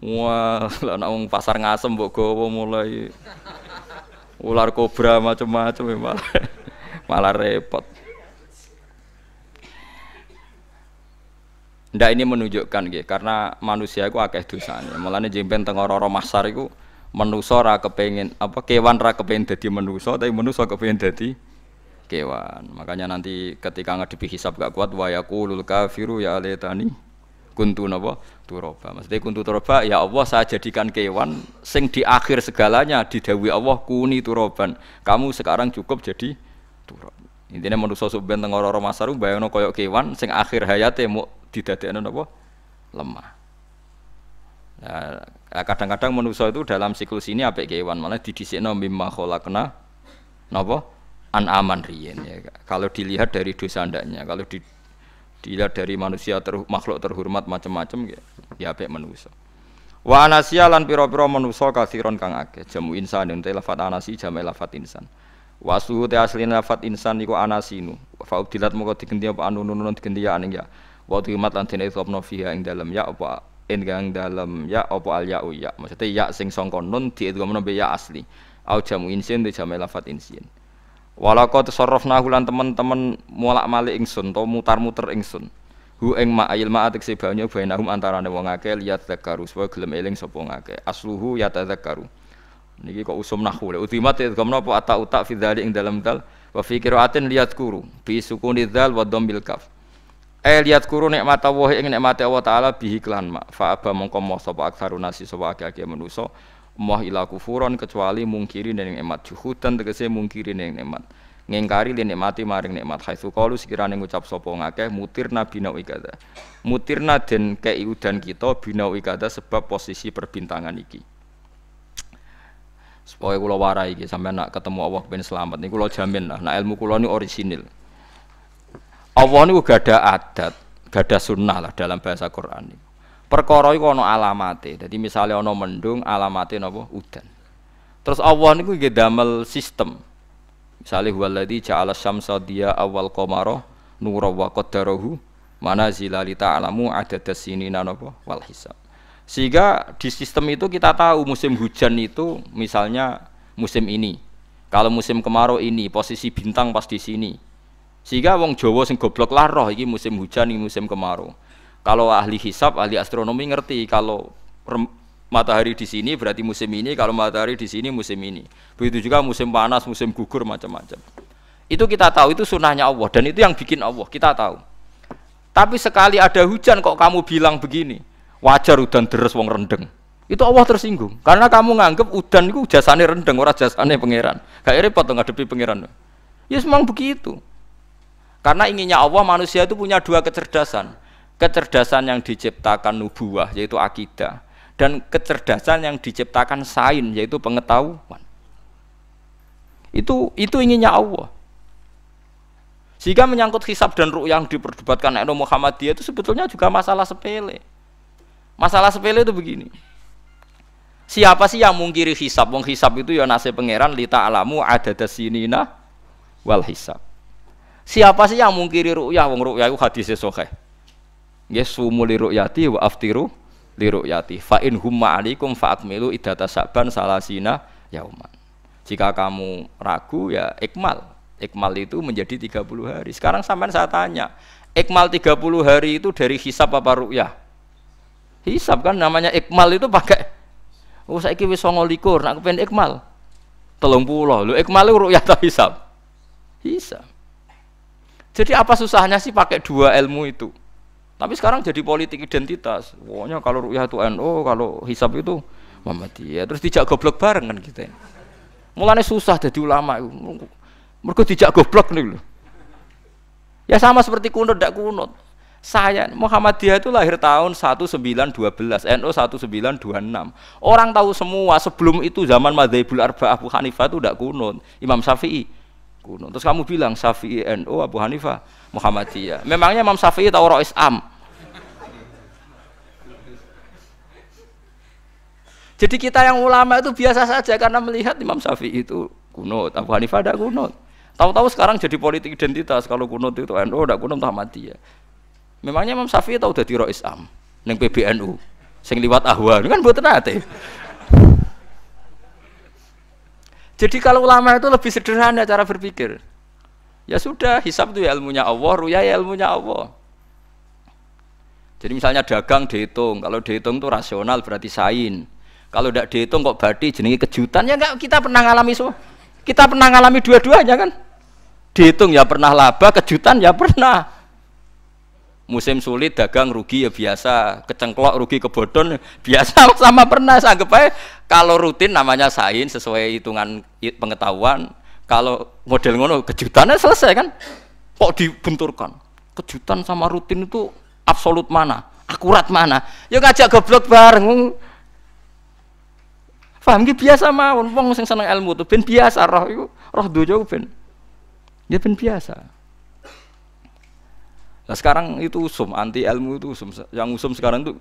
S1: Wah, lah nek wong pasar ngasem mbok gawa mulai ular kobra macam-macam malah repot. Ndak ini menunjukkan nggih, karena manusia iku akeh dosane. Mulane jemben teng ora-ora mahsyar iku manusa ra kepengin apa kewan ra kepengin dadi manusa, tapi manusa kepengin dadi kewan. Makanya nanti ketika ngadepi hisab gak kuat wa yaqulul kafiru ya laitani kuntu napa turaba. Maksudnya kuntu turaba ya Allah saya jadikan kewan sing di akhir segalanya didhawuhi Allah kuni turaban. Kamu sekarang cukup jadi turab. Intine manusa sampeyan teng ora-ora mahsyar bayangno kaya kewan sing akhir hayate mu didadekno napa lemah. Nah, kadang-kadang manusia itu dalam siklus ini apik kewan, malah didhisikno mimma khalaqna napa an-aman riyen ya. Kalau dilihat dari dosa ndaknya, kalau dilihat dari manusia makhluk terhormat macam-macam ya apik manusia. Wa anasiya lan pira-pira manusia kasiron kang akeh. Jamu insan ente lafat anasi jamu lafat insan. Wa asluhu te asline lafat insan iku anasinu. Fa ubdilat moko digenti apa anunun digenti ya aning ya. Wa timat lan dene sopno fiha ing dalem ya apa enggang dalem ya apa al ya ya. Maksudnya ya sing sangka nun diidghamno be ya asli. Au jamu insin te jamu lafat insin. Walaqad tasarrafna lan teman-teman molak-malik ingsun to mutar-muter ingsun. Hu ing ma ayil ma atik sebanyu bainahum antarane wong akeh liat zakaru supaya gelem eling sapa ngakeh. Asluhu ya tadzakaru. Niki kok usum nahwu. Utimat idghamno apa ata utak fi dzalik ing dalem dal wa fi qiraatin liat kuru bi sukuni dzal wa dhammil kaf. Lihat kuru nikmat Allah ing nikmate Allah taala bihi klan mak fa aba mongko moh sapa aksarun nasi sapa akeh-akeh manusa moh ila kufuron kecuali mungkiri ning nikmat juhudan tegese mungkiri ning nikmat ngingkari li nikmati maring nikmat haitsu qalu sekirane ngucap sapa ngakeh mutirna binau ikada mutirna den kei udan kita binau ikada sebab posisi perbintangan iki supaya kula warai iki sampeyan nak ketemu Allah ben selamat niku kula jamin lah nak ilmu kula ni orisinil Allah niku gadah adat gadah sunnah lah dalam bahasa Quran niku perkara iku ana alamate dadi misale ana mendung alamate napa udan terus Allah niku nggih damel sistem misalnya huwaladzi ja'ala syamsa diya awal qamara nura wa qaddarahu manazila li ta'lamu adadas sinina napa wal hisab. Sehingga di sistem itu kita tahu musim hujan itu misalnya musim ini. Kalau musim kemarau ini posisi bintang pas di sini. Sehingga wong Jawa sing goblok lah roh iki musim hujan iki musim kemarau. Kalau ahli hisab, ahli astronomi ngerti kalau matahari di sini berarti musim ini, kalau matahari di sini musim ini. Begitu juga musim panas, musim gugur macam-macam. Itu kita tahu, itu sunnahnya Allah dan itu yang bikin Allah, kita tahu. Tapi sekali ada hujan kok kamu bilang begini, wajar udan deres wong rendeng. Itu Allah tersinggung karena kamu nganggep udan itu jasane rendeng, ora jasane pangeran. Gak repot ngadepi pangeran. Ya memang begitu. Karena inginnya Allah manusia itu punya dua kecerdasan. Kecerdasan yang diciptakan nubuwah yaitu akidah. Dan kecerdasan yang diciptakan sains yaitu pengetahuan. Itu inginnya Allah. Sehingga menyangkut hisab dan ru'yah yang diperdebatkan NU Muhammadiyah itu sebetulnya juga masalah sepele. Masalah sepele itu begini. Siapa sih yang mungkiri hisab? Wong hisab itu ya nasib pangeran li ta'lamu adadas sinina wal hisab. Siapa sih yang mungkiri ru'yah? Wong ru'yah itu hadis sahih. Nggih sumu li ru'yati wa aftiru li ru'yati fa in humma alaikum fa akmilu iddata sa'ban salasina yauman. Jika kamu ragu ya ikmal. Ikmal itu menjadi 30 hari. Sekarang sampean saya tanya, ikmal 30 hari itu dari hisab apa ru'yah? Hisab kan namanya ikmal itu pakai saiki wis 29 nak kepen ikmal 30. Lho ikmal itu ru'yah ta hisab? Hisab. Jadi apa susahnya sih pakai dua ilmu itu? Tapi sekarang jadi politik identitas. Pokoknya kalau ru'yah itu NU, kalau hisab itu Muhammadiyah. Terus dijak goblok bareng kan kita. Mulane susah jadi ulama itu. Mergo dijak goblok nih lho. Ya sama seperti kunut ndak kunut. Saya Muhammadiyah itu lahir tahun 1912, NU 1926. Orang tahu semua sebelum itu zaman Madzhabul Arba'ah Abu Hanifah itu ndak kunut. Imam Syafi'i kunut. Terus kamu bilang Syafi'i NU, Abu Hanifah Muhammadiyah. Memangnya Imam Syafi'i tahu Rois Am? Jadi kita yang ulama itu biasa saja karena melihat Imam Syafi'i itu kunut, Abu Hanifah tidak kunut. Tahu-tahu sekarang jadi politik identitas kalau kunut itu NU, tidak kunut Muhammadiyah. Memangnya Imam Syafi'i tahu dadi Rois Am ning PBNU sing liwat ahwa kan mboten nate. Jadi kalau ulama itu lebih sederhana cara berpikir. Ya sudah, hisab itu ya ilmunya Allah, ru'yah ya ilmunya Allah. Jadi misalnya dagang dihitung, kalau dihitung itu rasional berarti sain. Kalau tidak dihitung kok berarti jenenge kejutan ya enggak, kita pernah ngalami semua. Kita pernah ngalami dua-duanya kan? Dihitung ya pernah laba, kejutan ya pernah. Musim sulit dagang rugi ya biasa, kecengklok rugi kebodhon biasa sama pernah. Anggap aja kalau rutin namanya sain sesuai hitungan pengetahuan. Kalau model ngono kejutannya selesai kan? Kok dibenturkan? Kejutan sama rutin itu absolut mana? Akurat mana? Ya ngajak goblok bareng. Paham ki biasa mawon wong sing seneng ilmu tuh ben biasa roh iku, roh donya ben. Ya ben biasa. Nah sekarang itu usum anti ilmu itu usum. Yang usum sekarang itu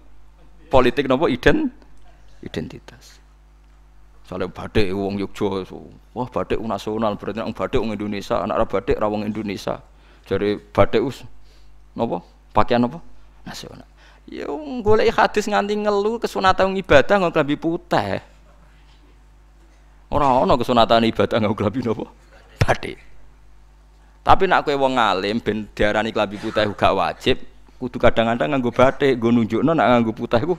S1: politik nopo identitas. Soalnya batik wong Yogyo, wah batik nasional berarti orang batik wong Indonesia, anak batik ra wong Indonesia. Jadi batik nopo pakaian nopo nasional. Ya golek hadis nganti ngelu kesunatan ibadah nggo klambi putih. Ora ana kesunatan ibadah nggo klambi nopo batik. Tapi nak kowe wong alim ben diarani klambi putih gak wajib, kudu kadang-kadang nganggo batik, nggo nunjukno nak nganggo putih iku.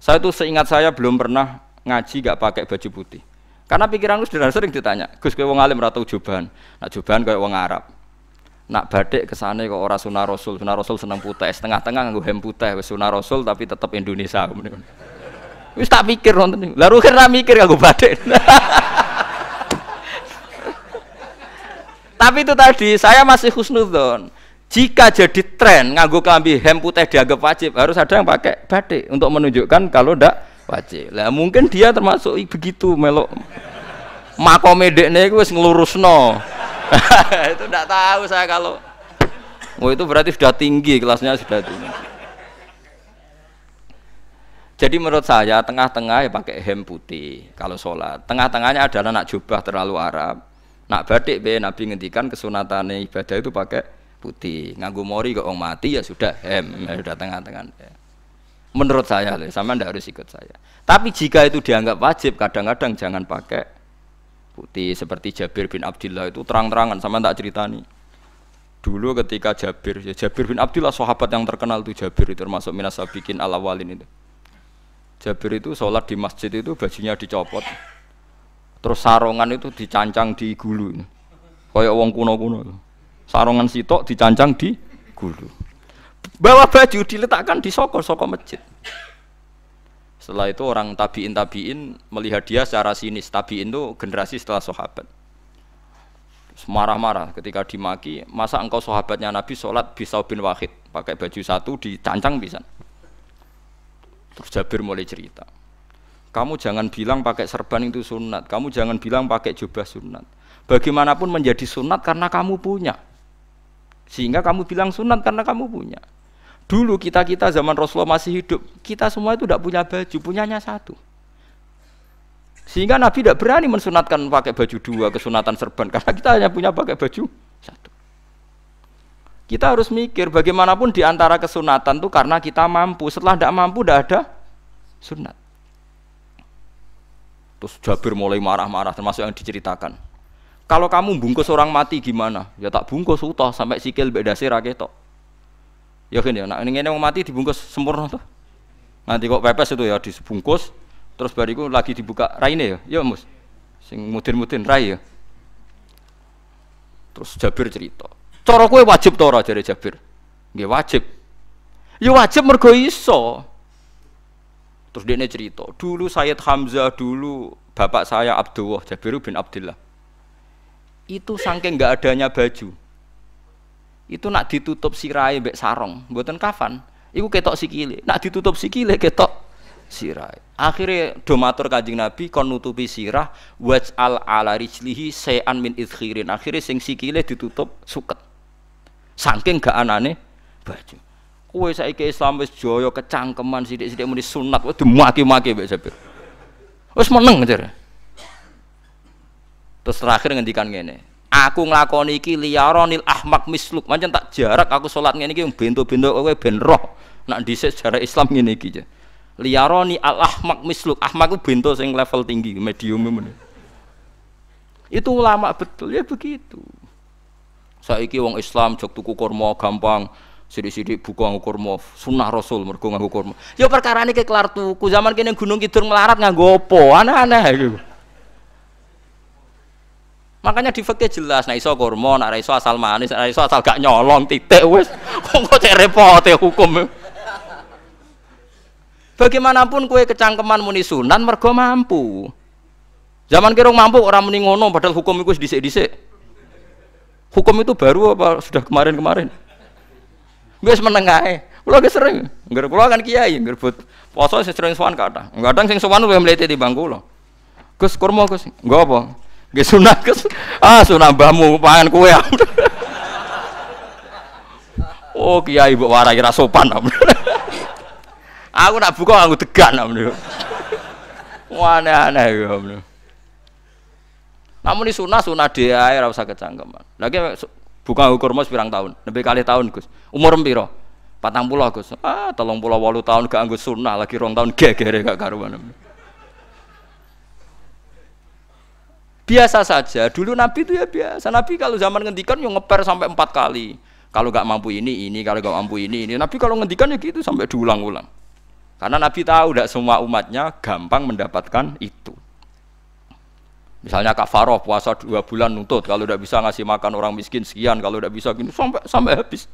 S1: Saya tuh seingat saya belum pernah ngaji gak pakai baju putih. Karena pikiranku sering ditanya, Gus kowe wong alim ora tau joban. Nak joban koyo wong Arab. Nak batik kesane kok ora sunah Rasul. Sunah Rasul seneng putih, setengah-tengah nganggo hem putih wis sunah Rasul tapi tetep Indonesia. Wis tak pikir nonton niku. Lah rugen ra mikir nganggo batik. Tapi itu tadi saya masih husnudzon. Jika jadi tren nganggo klambi hem putih dianggap wajib, harus ada yang pakai batik untuk menunjukkan kalau ndak wajib. Lah mungkin dia termasuk begitu melok. Makome dekne iku wis nglurusno. Itu ndak tahu saya kalau. Oh itu berarti sudah tinggi, kelasnya sudah tinggi. Jadi menurut saya tengah-tengah ya pakai hem putih kalau sholat. Tengah-tengahnya adalah nak jubah terlalu Arab, nak batik be Nabi ngendikan kesunatane ibadah itu pakai putih. Nganggo mori kok orang mati ya sudah hem, ya sudah tengah-tengah. Menurut saya, sama ndak harus ikut saya. Tapi jika itu dianggap wajib, kadang-kadang jangan pakai putih. Seperti Jabir bin Abdullah itu terang-terangan, sama tak ceritani. Dulu ketika Jabir bin Abdullah sahabat yang terkenal itu Jabir itu termasuk minas sabiqin al-awwalin itu. Jabir itu sholat di masjid itu bajunya dicopot, terus sarongan itu dicancang di gulu, kayak wong kuno-kuno. Sarongan sitok dicancang di gulu. Bawa baju diletakkan di soko masjid. Setelah itu orang tabiin melihat dia secara sinis. Tabiin itu generasi setelah sahabat. Marah-marah ketika dimaki. Masa engkau sahabatnya Nabi sholat bisau bin wahid pakai baju satu dicancang bisa. Terus Jabir mulai cerita, kamu jangan bilang pakai serban itu sunat, kamu jangan bilang pakai jubah sunat. Bagaimanapun menjadi sunat karena kamu punya, sehingga kamu bilang sunat karena kamu punya. Dulu kita zaman Rasulullah masih hidup, kita semua itu tidak punya baju, punyanya satu. Sehingga Nabi tidak berani mensunatkan pakai baju dua, kesunatan serban, karena kita hanya punya pakai baju satu. Kita harus mikir bagaimanapun di antara kesunatan itu karena kita mampu. Setelah tidak mampu tidak ada sunat. Terus Jabir mulai marah-marah, termasuk yang diceritakan. Kalau kamu bungkus orang mati gimana? Ya tak bungkus utuh sampai sikil mbek dase ra ketok. Ya kan ya, nek ngene wong mati dibungkus sempurna tuh. Nanti kok pepes itu ya dibungkus, terus bariku lagi dibuka raine ya. Ya Mus. Sing mudin-mudin rai ya. Terus Jabir cerita. Cara kowe wajib ta ora jare Jabir? Nggih wajib. Ya wajib mergo iso. Terus dia cerita, dulu Sayyid Hamzah dulu bapak saya Abdullah Jabir bin Abdullah. Itu saking enggak adanya baju. Itu nak ditutup sirahe mbek sarong, mboten kafan. Iku ketok sikile. Nak ditutup sikile ketok sirahe. Akhire do matur Kanjeng Nabi kon nutupi sirah waj'al ala rijlihi sayan min idkhirin. Akhire sing sikile ditutup suket. Saking gak anane baju. Kowe saiki Islam wis jaya kecangkeman sithik-sithik muni sunat wis dimaki-maki mbek Jabir. Wis meneng jare. Terus terakhir ngendikan ngene. Aku nglakoni iki liyaronil ahmak misluk. Pancen tak jarak aku salat ngene iki bento-bento kowe ben roh. Nak dhisik sejarah Islam ngene iki. Liyaroni al ahmak misluk. Ahmak ku bento sing level tinggi, medium men. Itu ulama betul ya begitu. Saiki wong Islam jog tuku kurma gampang, sithik-sithik buku nganggo kurma, sunah Rasul mergo nganggo kurma. Ya perkarane ke kelar tuku, zaman kene Gunung Kidul melarat nganggo apa? Aneh-aneh iku. Makanya di fikih jelas, nek iso kurma, nek ora iso asal manis, nek ora iso asal gak nyolong titik wis. Kok cek repote hukum. Bagaimanapun kowe kecangkeman muni sunan mergo mampu. Zaman kira mampu orang muni ngono padahal hukum iku wis dhisik-dhisik. Hukum itu baru apa sudah kemarin-kemarin? Wis meneng ae. Kula ge sering, ngger kula kan kiai, ngger but poso sering sowan kathah. Kadang sing sowan luwih mlete timbang kula. Gus kurma Gus, nggo apa? Nggih sunah Gus. Ah sunah mbahmu pangan kowe. Oh kiai mbok warai ra sopan. Aku nak buka aku tegan. Wah aneh-aneh ya. Namun ini sunah dia ora usah kecangkeman. Lagi buka kurma pirang tahun, lebih kali tahun Gus. Umur piro? 40 Gus. 38 tahun gak anggo sunah, lagi 2 tahun gegere gak karuan. Biasa saja. Dulu Nabi itu ya biasa. Nabi kalau zaman ngendikan yo ngeper sampai 4 kali. Kalau gak mampu ini, kalau gak mampu ini. Nabi kalau ngendikan ya gitu sampai diulang-ulang. Karena Nabi tahu tidak semua umatnya gampang mendapatkan itu. Misalnya kafaroh puasa 2 bulan nuntut, kalau tidak bisa ngasih makan orang miskin sekian, kalau tidak bisa gini sampai habis.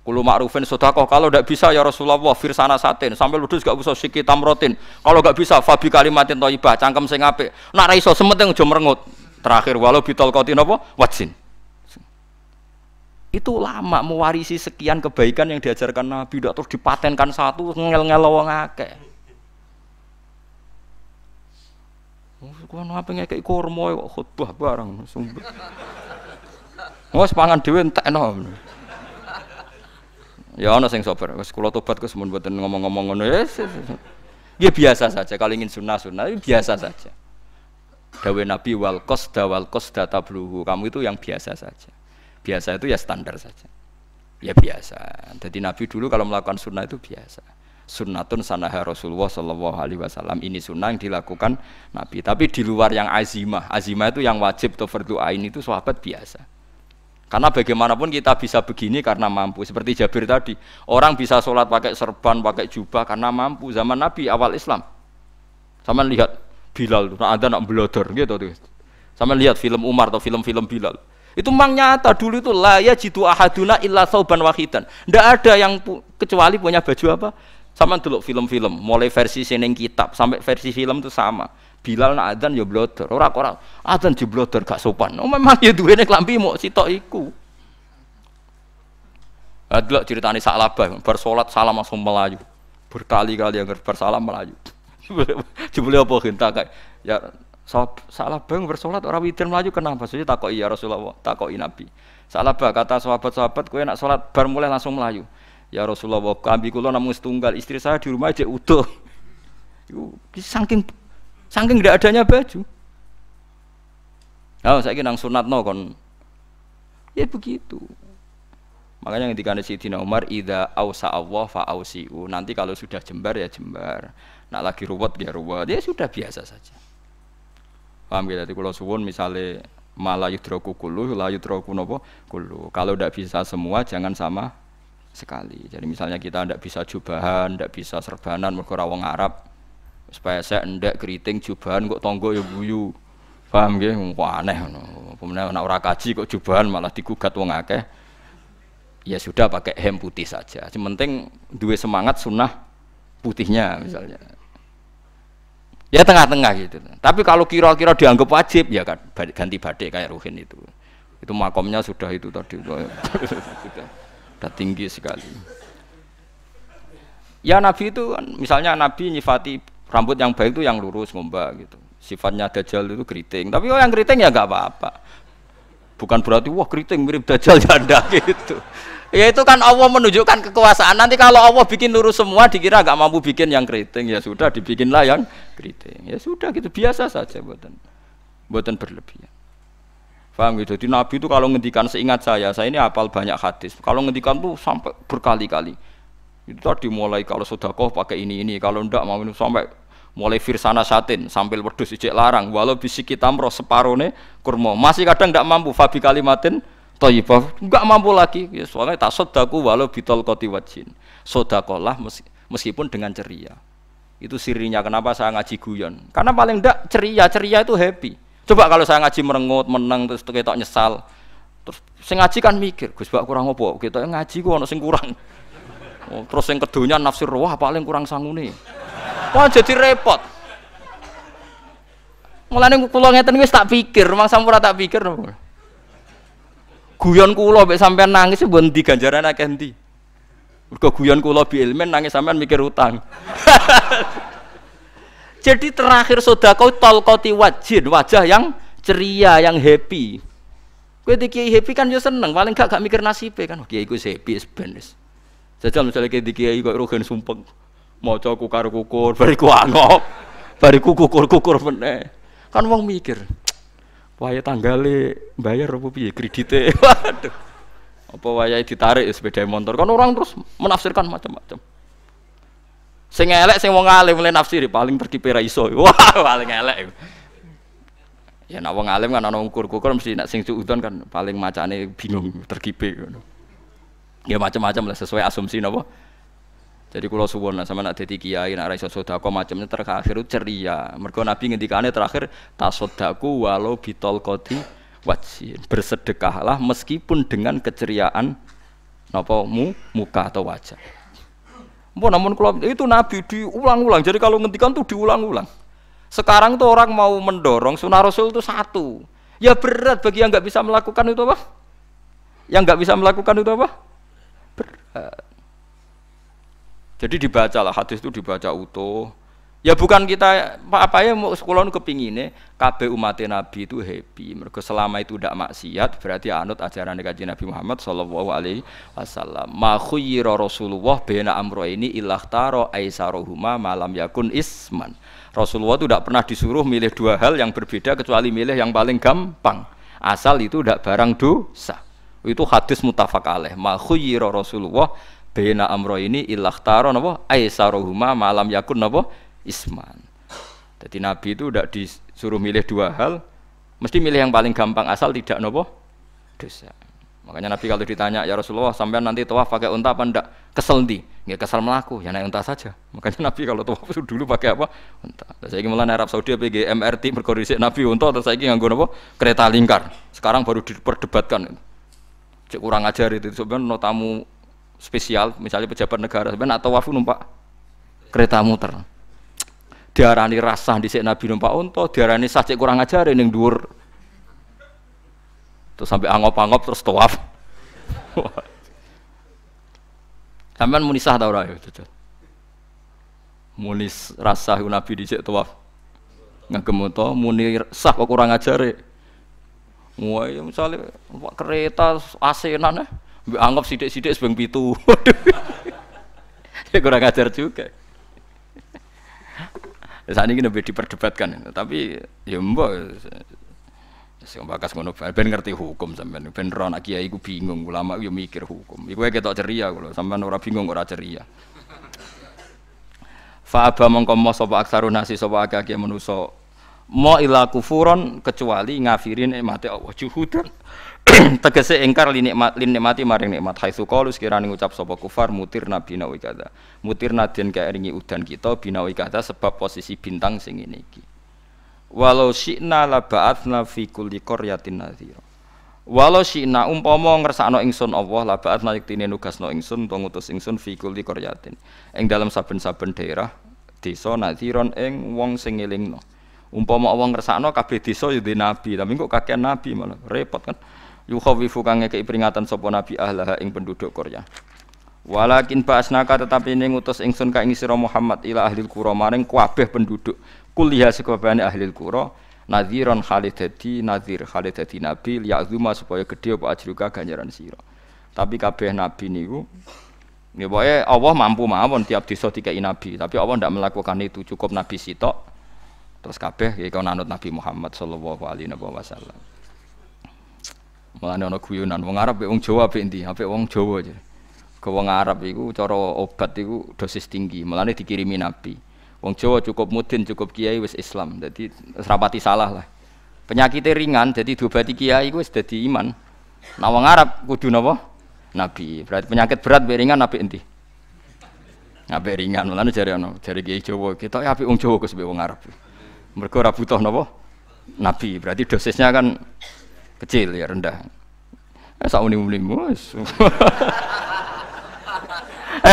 S1: Kulo ma'rufin sedekah, kalau tidak bisa ya Rasulullah firsana satin, sampai ludus gak bisa sikit tamrotin. Kalau gak bisa fabi kalimatin thayyibah, cangkem sing apik. Nak ra iso sementing aja merengut. Terakhir walau bitol qatin apa? Wajin. Itu lama mewarisi sekian kebaikan yang diajarkan Nabi, tidak terus dipatenkan satu ngel-ngel wong akeh. Kuwi apa ngekeki kurma kok khutbah bareng sumber. Wes pangan dhewe entekno. Ya ana sing sabar, wis kula tobat Gus mun mboten ngomong-ngomong ngono ya. Ya biasa saja kalau ingin sunnah-sunnah biasa saja. Dawe Nabi wal qasda tabluhu. Kamu itu yang biasa saja. Biasa itu ya standar saja. Ya biasa. Jadi Nabi dulu kalau melakukan sunnah itu biasa. Sunnatun sanaha Rasulullah sallallahu alaihi wasallam. Ini sunnah yang dilakukan Nabi. Tapi di luar yang azimah. Azimah itu yang wajib atau fardhu ain itu sahabat biasa. Karena bagaimanapun kita bisa begini karena mampu. Seperti Jabir tadi, orang bisa sholat pakai serban, pakai jubah karena mampu. Zaman Nabi awal Islam, sama lihat Bilal, ada nak belodor gitu tuh. Sama lihat film Umar atau film-film Bilal. Itu memang nyata dulu itu la yajidu ahaduna illa sauban wahidan. Tidak ada yang kecuali punya baju apa? Sama dulu film-film, mulai versi seneng kitab sampai versi film itu sama. Bilal nak adzan ya blodor, ora adzan di blodor gak sopan. Oh memang ya duwene klambi mok sitok iku. Adlok ceritane Sa'labah bar salat salam langsung melayu. Berkali-kali yang bersalam melayu. Jebule apa gentak kayak ya Sa'labah bersolat ora widir melayu kenapa? Saya takoki ya Rasulullah, takoki Nabi. Sa'labah kata sahabat-sahabat kowe nak salat bar mulai langsung melayu. Ya Rasulullah, kambing kula namung setunggal, istri saya di rumah aja utuh. Iku saking tidak adanya baju. Nah, saya nang sunatno kon. Ya begitu. Makanya ketika Sayyidina Umar idza ausa Allah fa ausiu. Nanti kalau sudah jembar ya jembar. Nak lagi ruwet ya ruwet. Ya sudah biasa saja. Paham ya? Jadi kalau suwun misalnya malah yudraku kullu la yudraku napa kullu. Kalau tidak bisa semua jangan sama sekali. Jadi misalnya kita tidak bisa jubahan, tidak bisa serbanan mergo ora wong Arab. Supaya saya ndak keriting jubahan kok tonggo ya guyu. Paham nggih? Aneh ngono. Pemenang nek ora kaji kok jubahan malah digugat wong akeh. Ya sudah pakai hem putih saja. Yang penting duwe semangat sunnah putihnya misalnya. Ya tengah-tengah gitu. Tapi kalau kira-kira dianggap wajib ya kan ganti batik kayak Ruhin itu. Itu makomnya sudah itu tadi. Sudah tinggi sekali. Ya Nabi itu kan misalnya Nabi nyifati rambut yang baik itu yang lurus ngombak gitu. Sifatnya Dajjal itu keriting. Tapi yang keriting ya enggak apa-apa. Bukan berarti wah keriting mirip Dajjal janda gitu. Ya itu kan Allah menunjukkan kekuasaan. Nanti kalau Allah bikin lurus semua dikira enggak mampu bikin yang keriting. Ya sudah dibikinlah yang keriting. Ya sudah gitu biasa saja buatan berlebihan. Paham gitu. Jadi Nabi itu kalau ngendikan seingat saya ini hafal banyak hadis. Kalau ngendikan tuh sampai berkali-kali. Itu tadi mulai kalau sedekah pakai ini, kalau ndak mau sampai mulai firsana satin sambil wedhus ijek larang walau bisi kita roh separone kurma. Masih kadang ndak mampu fabi kalimatin thayyibah, enggak mampu lagi. Ya, soalnya tak sedekah walau bitol qoti wajin. Sedekahlah meskipun dengan ceria. Itu sirinya kenapa saya ngaji guyon. Karena paling ndak ceria itu happy. Coba kalau saya ngaji merengut, menang terus ketok nyesal. Terus sing ngaji kan mikir, Gus Bak kurang apa? Kita ngaji kok ono sing kurang. Oh, terus yang kedunya nafsir wah paling kurang sangune. Wah jadi repot. Mulane kula ngeten wis tak pikir, mang sampun tak pikir. Guyon kula mek sampean nangis mbon ndi ganjaran akeh ndi. Mergo guyon kula bi ilmen nangis sampean mikir utang. Jadi terakhir sedekah talqati wajhin, wajah yang ceria, yang happy. Kowe iki happy kan yo seneng, paling gak mikir nasibe kan. Kiai iku happy ben wis. Jajal misalnya kayak dikiai kok Ruhin sumpeng maca kukar-kukur bariku angop bariku kukur-kukur meneh kan wong mikir wayahe tanggale bayar apa piye kredite waduh apa wayahe ditarik sepeda motor kan orang terus menafsirkan macam-macam sing elek sing wong alim mulai nafsiri paling terkipe ra iso wah paling elek ya nek wong alim kan ana ukur-ukur mesti nek sing suudon kan paling macane bingung terkipe ngono. Ya macam-macam lah sesuai asumsi napa. Jadi kula suwun sama nak dadi kiai nak ra iso sedekah macamnya terakhir ceria. Mergo Nabi ngendikane terakhir tasaddaku walau bitol qoti wajhin. Bersedekahlah meskipun dengan keceriaan napa muka atau wajah. Namun kula itu Nabi diulang-ulang. Jadi kalau ngendikan tuh diulang-ulang. Sekarang tuh orang mau mendorong sunnah Rasul itu satu. Ya berat bagi yang enggak bisa melakukan itu apa? Yang nggak bisa melakukan itu apa? Berat. Jadi dibacalah hadis itu dibaca utuh. Ya bukan kita apa ya mau sekolah nu kepingine kabeh umat Nabi itu happy. Mergo selama itu tidak maksiat berarti anut ajaran Kanjeng Nabi Muhammad sallallahu alaihi wasallam. Ma khayyira Rasulullah baina amrayni ilakhtara aisaruhuma malam yakun isman. Rasulullah itu tidak pernah disuruh milih dua hal yang berbeda kecuali milih yang paling gampang. Asal itu tidak barang dosa. Itu hadis muttafaq alaih. Ma khayyira Rasulullah baina amrayni ilakhtara napa aisaruhuma malam yakun napa isman. Jadi Nabi itu tidak disuruh milih dua hal, mesti milih yang paling gampang asal tidak nopo dosa. Makanya Nabi kalau ditanya, ya Rasulullah sampean nanti tawaf pakai unta apa ndak? Kesel ndi? Nggak kesel melaku, ya naik unta saja. Makanya Nabi kalau tawaf dulu pakai apa? Unta. Saya ingin mulai Arab Saudi PG MRT berkoordinasi Nabi unta atau saya ingin nganggo nopo? Kereta lingkar. Sekarang baru diperdebatkan. Cek kurang ajar itu sebenarnya no tamu spesial, misalnya pejabat negara sebenarnya atau tawaf numpak kereta muter. Diarani rasah dhisik Nabi numpak unta, diarani sah cek kurang ajar ning dhuwur. Terus sampai angop-angop terus tawaf. Sampeyan muni sah ta ora ya? Muni rasah Nabi dhisik tawaf. Ngagem unta muni sah kok kurang ajar. Wah, ya misale numpak kereta asenan mbek angop sithik-sithik sebeng 7. Ya kurang ajar juga. Saat ini lebih diperdebatkan, tapi ya mbak, sing bakas ngono ben ngerti hukum sampean, ben ora anak kiai iku bingung, ulama yo mikir hukum. Iku ketok ceria kula, sampean ora bingung ora ceria. Fa aba mongko mo sapa aksarun nasi sapa akeh manusa mo ila kufuron kecuali ngafirin nikmate Allah juhudan. Tegese ingkar lin nikmati maring nikmat haitsu qalu sekirane ngucap sapa kufar mutir nabi nawi kada mutir nadien kaeringi udan kita binawi kada sebab posisi bintang sing ngene iki walau syi'na la ba'atsna fi kulli qaryatin nadhira walau syi'na umpama ngersakno ingsun Allah la ba'atsna yektine nugasno ingsun utawa ngutus ingsun fi kulli qaryatin ing dalam saben-saben daerah desa nadhiron ing wong sing ngelingno umpama wong ngersakno kabeh desa yo nabi tapi kok kakek nabi malah repot kan yukhawifu kang ngekeki peringatan sapa nabi ahlaha ing penduduk Korea. Walakin ba'asnaka tetapi ning ngutus ingsun ka ing sira Muhammad ila ahlil qura maring kabeh penduduk kuliah sekabehane ahlil qura nadhiran khalidati nadhir khalidati nabi liya'zuma supaya gedhe apa ajruka ganjaran sira. Tapi kabeh nabi niku nggih pokoke Allah mampu mawon tiap desa dikai nabi, tapi Allah ndak melakukan itu, cukup nabi sitok. Terus kabeh iki kon anut Nabi Muhammad sallallahu alaihi wasallam. Mulane ana guyonan wong Arab wong Jawa apik endi? Apik wong Jawa aja. Ke wong Arab iku cara obat iku dosis tinggi, mulane dikirimi nabi. Wong Jawa cukup mudin, cukup kiai wis Islam. Dadi rapati salah lah. Penyakitnya ringan jadi diobati kiai iku wis dadi iman. Nah wong Arab kudu napa? Nabi. Berarti penyakit berat be ringan apik endi? Apik ringan. Mulane jare ana, jare kiai Jawa, kita apik wong Jawa Gus be wong Arab. Mergo ora butuh napa? Nabi. Berarti dosisnya kan kecil ya rendah. Sauni-unimu wis.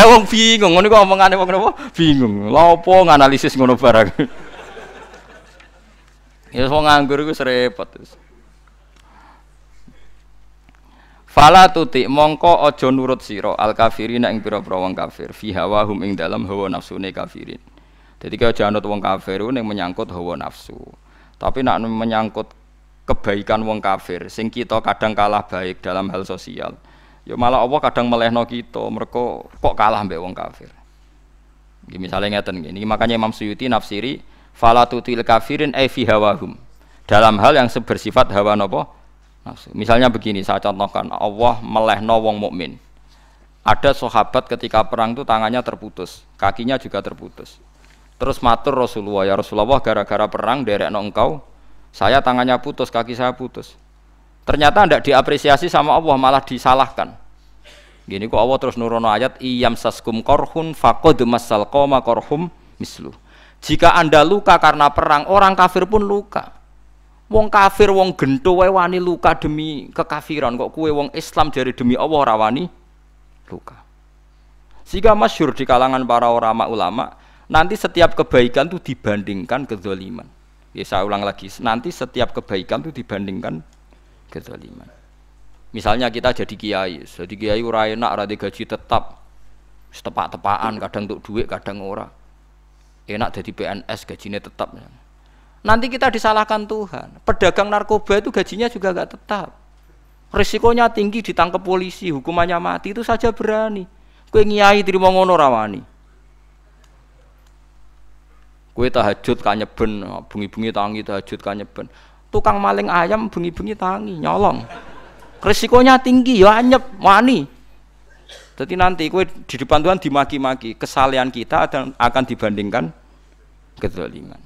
S1: Wong bingung ngono kok omongane wong napa? Bingung. Lha opo nganalisis ngono barang. Ya wong nganggur iku repot. Fala tuti mongko aja nurut sira al kafirin ing pira-pira wong kafir fi hawahum ing dalam hawa nafsune kafirin. Dadi kaya aja anut wong kafir ning menyangkut hawa nafsu. Tapi nek menyangkut kebaikan wong kafir sing kita kadang kalah baik dalam hal sosial ya malah Allah kadang melehno kita mereka kok kalah mbek wong kafir iki misale ngeten iki makanya Imam Suyuti nafsiri falatutil kafirin ai fi hawahum dalam hal yang bersifat hawa napa nafsu misalnya begini saya contohkan Allah melehno wong mukmin ada sahabat ketika perang itu tangannya terputus kakinya juga terputus terus matur Rasulullah ya Rasulullah gara-gara perang derekno engkau saya tangannya putus, kaki saya putus. Ternyata tidak diapresiasi sama Allah, malah disalahkan. Gini kok Allah terus nurono ayat iyam saskum korhun faqad masal qoma korhum mislu. Jika Anda luka karena perang, orang kafir pun luka. Wong kafir, wong gento wae wani luka demi kekafiran. Kok kue wong Islam dari demi Allah ora wani luka. Sehingga masyhur di kalangan para ulama, nanti setiap kebaikan itu dibandingkan kezaliman. Ya saya ulang lagi, nanti setiap kebaikan itu dibandingkan kezaliman. Misalnya kita jadi kiai ora enak, ora gaji tetap, tepak-tepakan, kadang untuk duit, kadang ora. Enak jadi PNS gajinya tetap. Nanti kita disalahkan Tuhan. Pedagang narkoba itu gajinya juga gak tetap. Risikonya tinggi, ditangkap polisi, hukumannya mati, itu saja berani. Kowe ngiyai trimo ngono rawani. Kowe tahajud kanyeben, bengi-bengi tangi tahajud kanyeben. Tukang maling ayam bengi-bengi tangi, nyolong. Risikonya tinggi, ya anyep, wani. Jadi nanti kowe di depan Tuhan dimaki-maki, kesalahan kita akan dibandingkan kezaliman.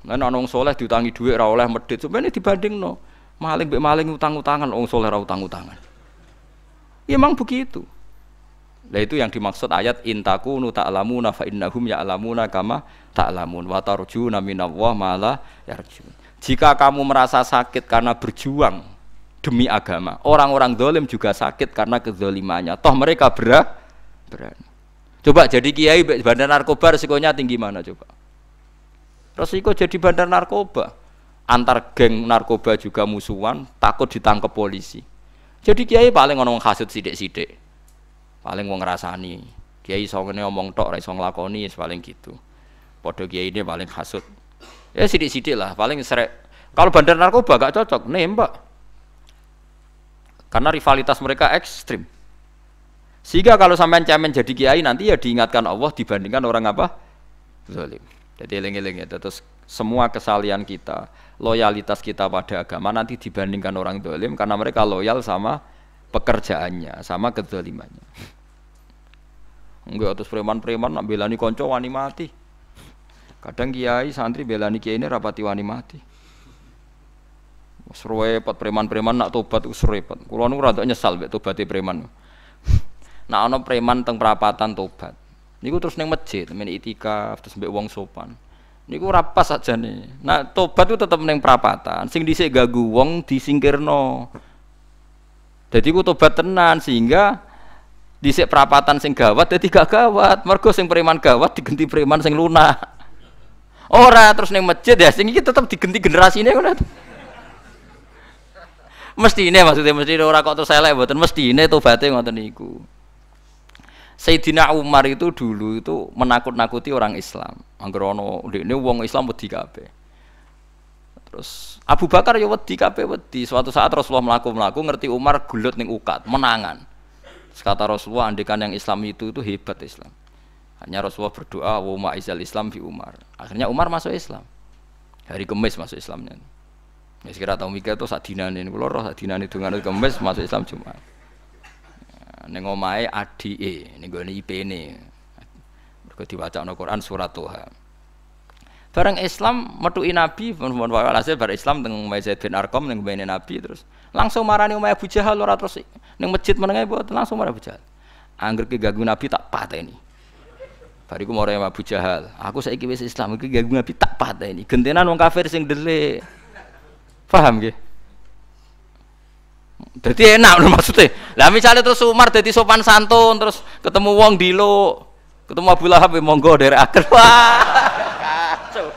S1: Nah, wong soleh diutangi duit ora oleh medhit, sebenarnya dibandingno. Maling mbek maling utang-utangan, wong soleh ora utang-utangan. Ya memang begitu. Nah itu yang dimaksud ayat intakunu ta'lamuna fa innahum ya'lamuna kama ta'lamun wa tarjuna minallah ma la yarjun. Jika kamu merasa sakit karena berjuang demi agama, orang-orang zalim juga sakit karena kezalimannya. Toh mereka berani. Coba jadi kiai bandar narkoba resikonya tinggi mana coba? Resiko jadi bandar narkoba. Antar geng narkoba juga musuhan, takut ditangkap polisi. Jadi kiai paling ono hasud sithik-sithik. Paling wong ngrasani. Kiai iso ngene omong tok ora iso nglakoni paling gitu. Padha kiai ini paling hasud. Ya sithik-sithik lah, paling serek. Kalau bandar narkoba gak cocok, nembak. Karena rivalitas mereka ekstrim. Sehingga kalau sampean cemen jadi kiai nanti ya diingatkan Allah dibandingkan orang apa? Zalim. Jadi eling-eling ya, terus semua kesalahan kita, loyalitas kita pada agama nanti dibandingkan orang zalim karena mereka loyal sama pekerjaannya, sama kezalimannya. Enggak terus preman-preman nak belani konco wani mati. Kadang kiai santri belani kiai ini rapati wani mati. Wis repot preman-preman nak tobat wis repot. Kula nu rada nyesal mek tobaté preman. Nak ana preman teng perapatan tobat. Niku terus ning masjid, men itikaf terus mbek wong sopan. Niku ora pas sajane. Nah, tobat itu tetep ning perapatan. Sing dhisik ganggu wong disingkirno. Jadi ku tobat tenan sehingga dhisik perapatan sing gawat dadi gak gawat. Mergo sing preman gawat diganti preman sing lunak. Ora terus ning masjid ya sing iki tetep diganti generasine ngono. Mestine maksudnya mesti ora kok terus elek mboten mestine tobaté ngoten niku. Sayyidina Umar itu dulu itu menakut-nakuti orang Islam. Angger ana ndekne wong Islam wedi kabeh. Terus Abu Bakar ya wedi kabeh wedi. Suatu saat Rasulullah mlaku-mlaku ngerti Umar gelut ning ukat, menangan. Terus kata Rasulullah andikan yang Islam itu hebat Islam. Hanya Rasulullah berdoa wa ma'izal Islam fi Umar. Akhirnya Umar masuk Islam. Hari Kamis masuk Islamnya. Ya sekira tau mikir to sak dinane kula roh sak dinane dongane Kamis masuk Islam Jumat. Ning omahe adike ning gone IP-ne. Mergo diwacana Quran surat Toha. Bareng Islam metuki Nabi, walhasil bar Islam teng Zaid bin Arqam ning mbene Nabi terus langsung marani omahe Abu Jahal ora terus ning masjid menenge mboten langsung marani Abu Jahal. Angger ki ganggu Nabi tak pateni. Bariku marani Abu Jahal, aku saiki wis Islam iki ganggu Nabi tak pateni. Gentenan wong kafir sing delik. Paham nggih? Jadi enak maksudnya. Lah misalnya terus Umar jadi sopan santun terus ketemu wong dilo, ketemu Abu Lahab monggo dari akhir. Wah. Kacau.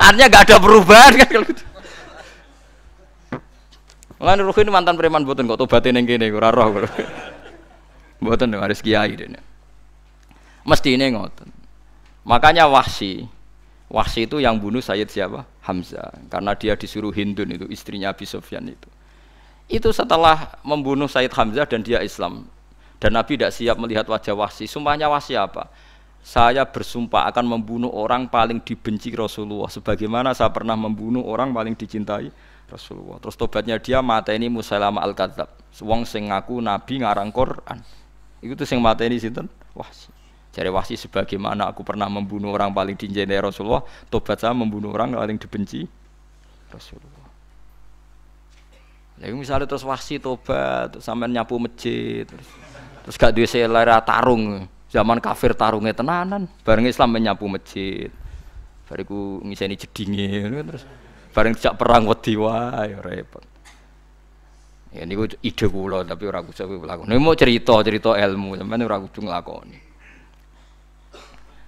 S1: Artinya enggak ada perubahan kan kalau gitu. Lan Ruhin mantan preman mboten kok tobaté ning kene ora roh kok. Mboten harus kiai dene. Mestine ngoten. Makanya Wahsy itu yang bunuh Sayyid siapa? Hamzah. Karena dia disuruh Hindun itu istrinya Abi Sufyan itu. Itu setelah membunuh Sayyid Hamzah dan dia Islam dan Nabi tidak siap melihat wajah Wahsy. Sumpahnya Wahsy apa? Saya bersumpah akan membunuh orang paling dibenci Rasulullah sebagaimana saya pernah membunuh orang paling dicintai Rasulullah. Terus tobatnya dia mateni Musailamah al-Kadzab, wong sing ngaku Nabi ngarang Quran. Itu tuh sing mateni sinten? Wahsy. Jare Wahsy sebagaimana aku pernah membunuh orang paling dicintai Rasulullah, tobat saya membunuh orang paling dibenci Rasulullah. Lha misalnya terus Wahsy tobat, sampean nyapu masjid, terus gak duwe selera tarung, zaman kafir tarunge tenanan, bareng Islam menyapu masjid. Bariku ngiseni jedinge terus bareng dijak perang wedi wae repot. Ya niku ide kula tapi ora kudu lakoni. Nek mau cerita ilmu, sampean ora kudu nglakoni.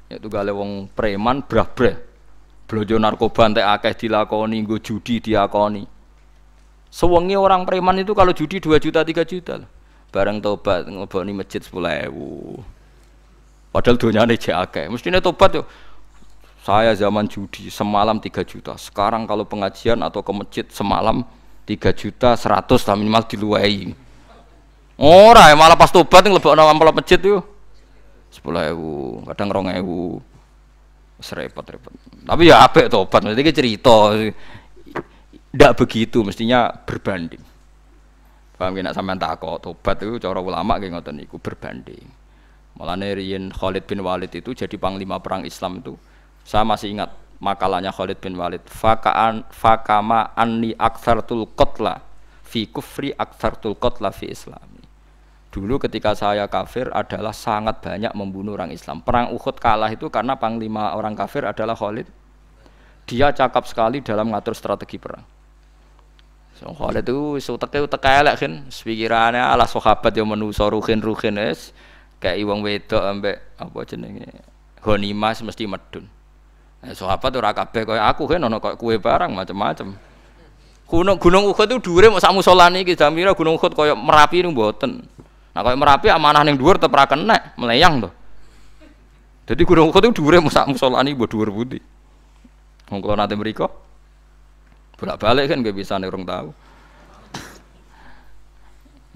S1: Ya tunggale wong preman brah-breh. Blonjo narkoba entek akeh dilakoni, nggo judi diakoni. Sewengi orang preman itu kalau judi 2 juta 3 juta. Bareng tobat ngeleboni masjid 10.000. Padahal donyane jek akeh. Mestine tobat yo. Saya zaman judi semalam 3 juta. Sekarang kalau pengajian atau ke masjid semalam 3 juta 100 lah minimal diluwei. Ora malah pas tobat ngelebokno amplop masjid yo. 10.000, kadang 2.000. Repot-repot. Tapi ya apik tobat, mesti cerita. Tidak begitu, mestinya berbanding. Paham nek sampean takok tobat itu cara ulama nggih ngoten niku berbanding. Mulane riyen Khalid bin Walid itu jadi panglima perang Islam itu. Saya masih ingat makalahnya Khalid bin Walid. Fakama anni aktsartul qatla fi kufri aktsartul qatla fi islami. Dulu ketika saya kafir adalah sangat banyak membunuh orang Islam. Perang Uhud kalah itu karena panglima orang kafir adalah Khalid. Dia cakap sekali dalam mengatur strategi perang. So, Khalid itu utek elek kan, pikirannya ala sahabat yang menuso ruhin es, kayak wong wedok ambek apa jenenge ghanimah mesti medun. Sahabat ora kabeh kaya aku kan ono kaya kue barang macam-macam. Gunung Uhud itu dhuwure mok sak musolane iki jamira Gunung Uhud kaya Merapi niku mboten. Nah kalau Merapi amanah ning dhuwur tetep ra kenek, meleyang to. Jadi Gunung Uhud itu dhuwure sak musolani mbok dhuwur pundi. Wong kula nate mriko bolak-balik kan nggak bisa nih orang tahu.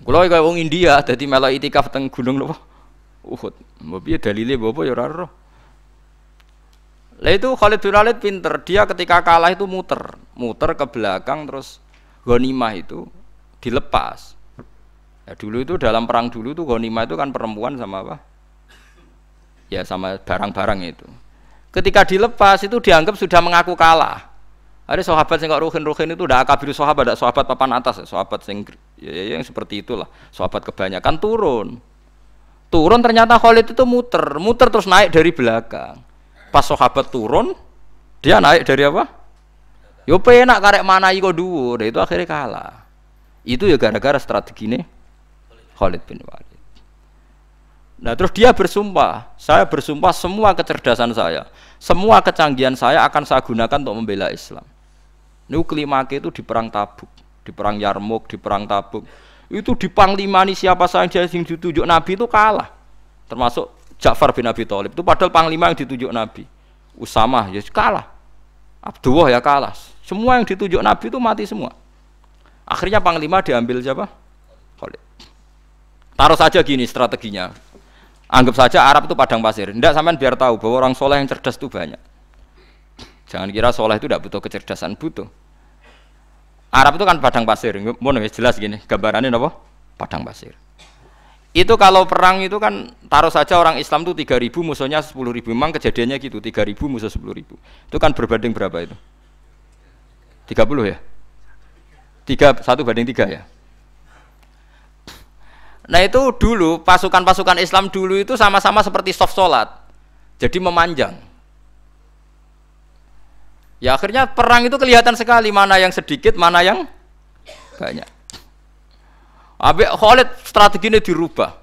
S1: Kula kaya wong India dadi melok itikaf teng gunung napa Uhud. Mbok piye dalile mbok ya ora ero. Lah itu Khalid bin Walid pinter, dia ketika kalah itu muter ke belakang terus ghanimah itu dilepas. Ya, dulu itu dalam perang dulu tuh ghanimah itu kan perempuan sama apa? Ya sama barang-barang itu. Ketika dilepas itu dianggap sudah mengaku kalah. Ada sahabat yang kok ruhin itu udah akabir sahabat, ada sahabat papan atas, sahabat yang seperti itulah. Sahabat kebanyakan turun ternyata Khalid itu muter terus naik dari belakang. Pas sahabat turun, dia naik dari apa? Yo penak karek manai kok dhuwur, itu akhirnya kalah. Itu ya gara-gara strategi ini Khalid bin Walid. Nah terus dia bersumpah, saya bersumpah semua kecerdasan saya, semua kecanggihan saya akan saya gunakan untuk membela Islam. Ini kelimake itu di perang Tabuk, di perang Yarmouk, di perang Tabuk. Itu di panglimani siapa saja yang ditunjuk Nabi itu kalah. Termasuk Ja'far bin Abi Thalib itu padahal panglima yang ditunjuk Nabi. Usamah ya kalah. Abdullah ya kalah. Semua yang ditunjuk Nabi itu mati semua. Akhirnya panglima diambil siapa? Khalid. Taruh saja gini strateginya. Anggap saja Arab itu padang pasir. Tidak sampean biar tahu bahwa orang soleh yang cerdas itu banyak. Jangan kira soleh itu tidak butuh kecerdasan, butuh. Arab itu kan padang pasir. Mau jelas gini, gambarannya apa? Padang pasir. Itu kalau perang itu kan taruh saja orang Islam itu 3.000 musuhnya 10.000. Memang kejadiannya gitu, 3.000 musuh 10.000. Itu kan berbanding berapa itu? 30 ya? 1 banding 3 ya? Nah itu dulu pasukan-pasukan Islam dulu itu sama-sama seperti soft sholat, jadi memanjang. Ya akhirnya perang itu kelihatan sekali mana yang sedikit, mana yang banyak. Habis Khalid strateginya dirubah.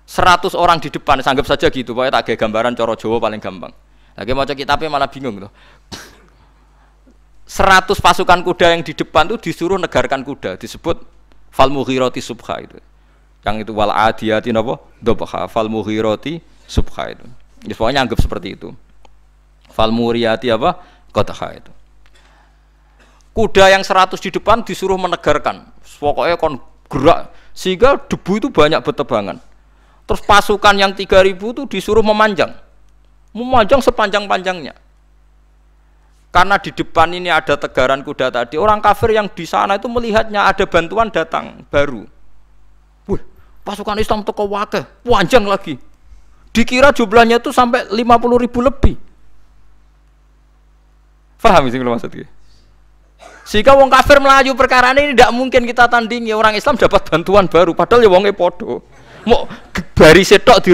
S1: 100 orang di depan, anggap saja gitu, pokoknya tak kayak gambaran coro Jawa paling gampang. Lagi mau cek kitabnya malah bingung tuh. 100 pasukan kuda yang di depan tuh disuruh negarkan kuda, disebut fal mughirati subha itu. Yang itu wal adiyati napa? Dobha fal mughirati subha itu. Ya, pokoknya anggap seperti itu. Fal muriyati apa? Qadha itu. Kuda yang 100 di depan disuruh menegarkan. Pokoknya kon gerak sehingga debu itu banyak bertebangan. Terus pasukan yang 3.000 itu disuruh memanjang sepanjang-panjangnya. Karena di depan ini ada tegaran kuda tadi, orang kafir yang di sana itu melihatnya ada bantuan datang baru. Wih, pasukan Islam teko wakeh, panjang lagi. Dikira jumlahnya itu sampai 50.000 lebih. Paham sih kalau maksudnya? Sehingga wong kafir melaju perkara ini tidak mungkin kita tandingi. Orang Islam dapat bantuan baru, padahal ya wongnya podo. Mau baris setok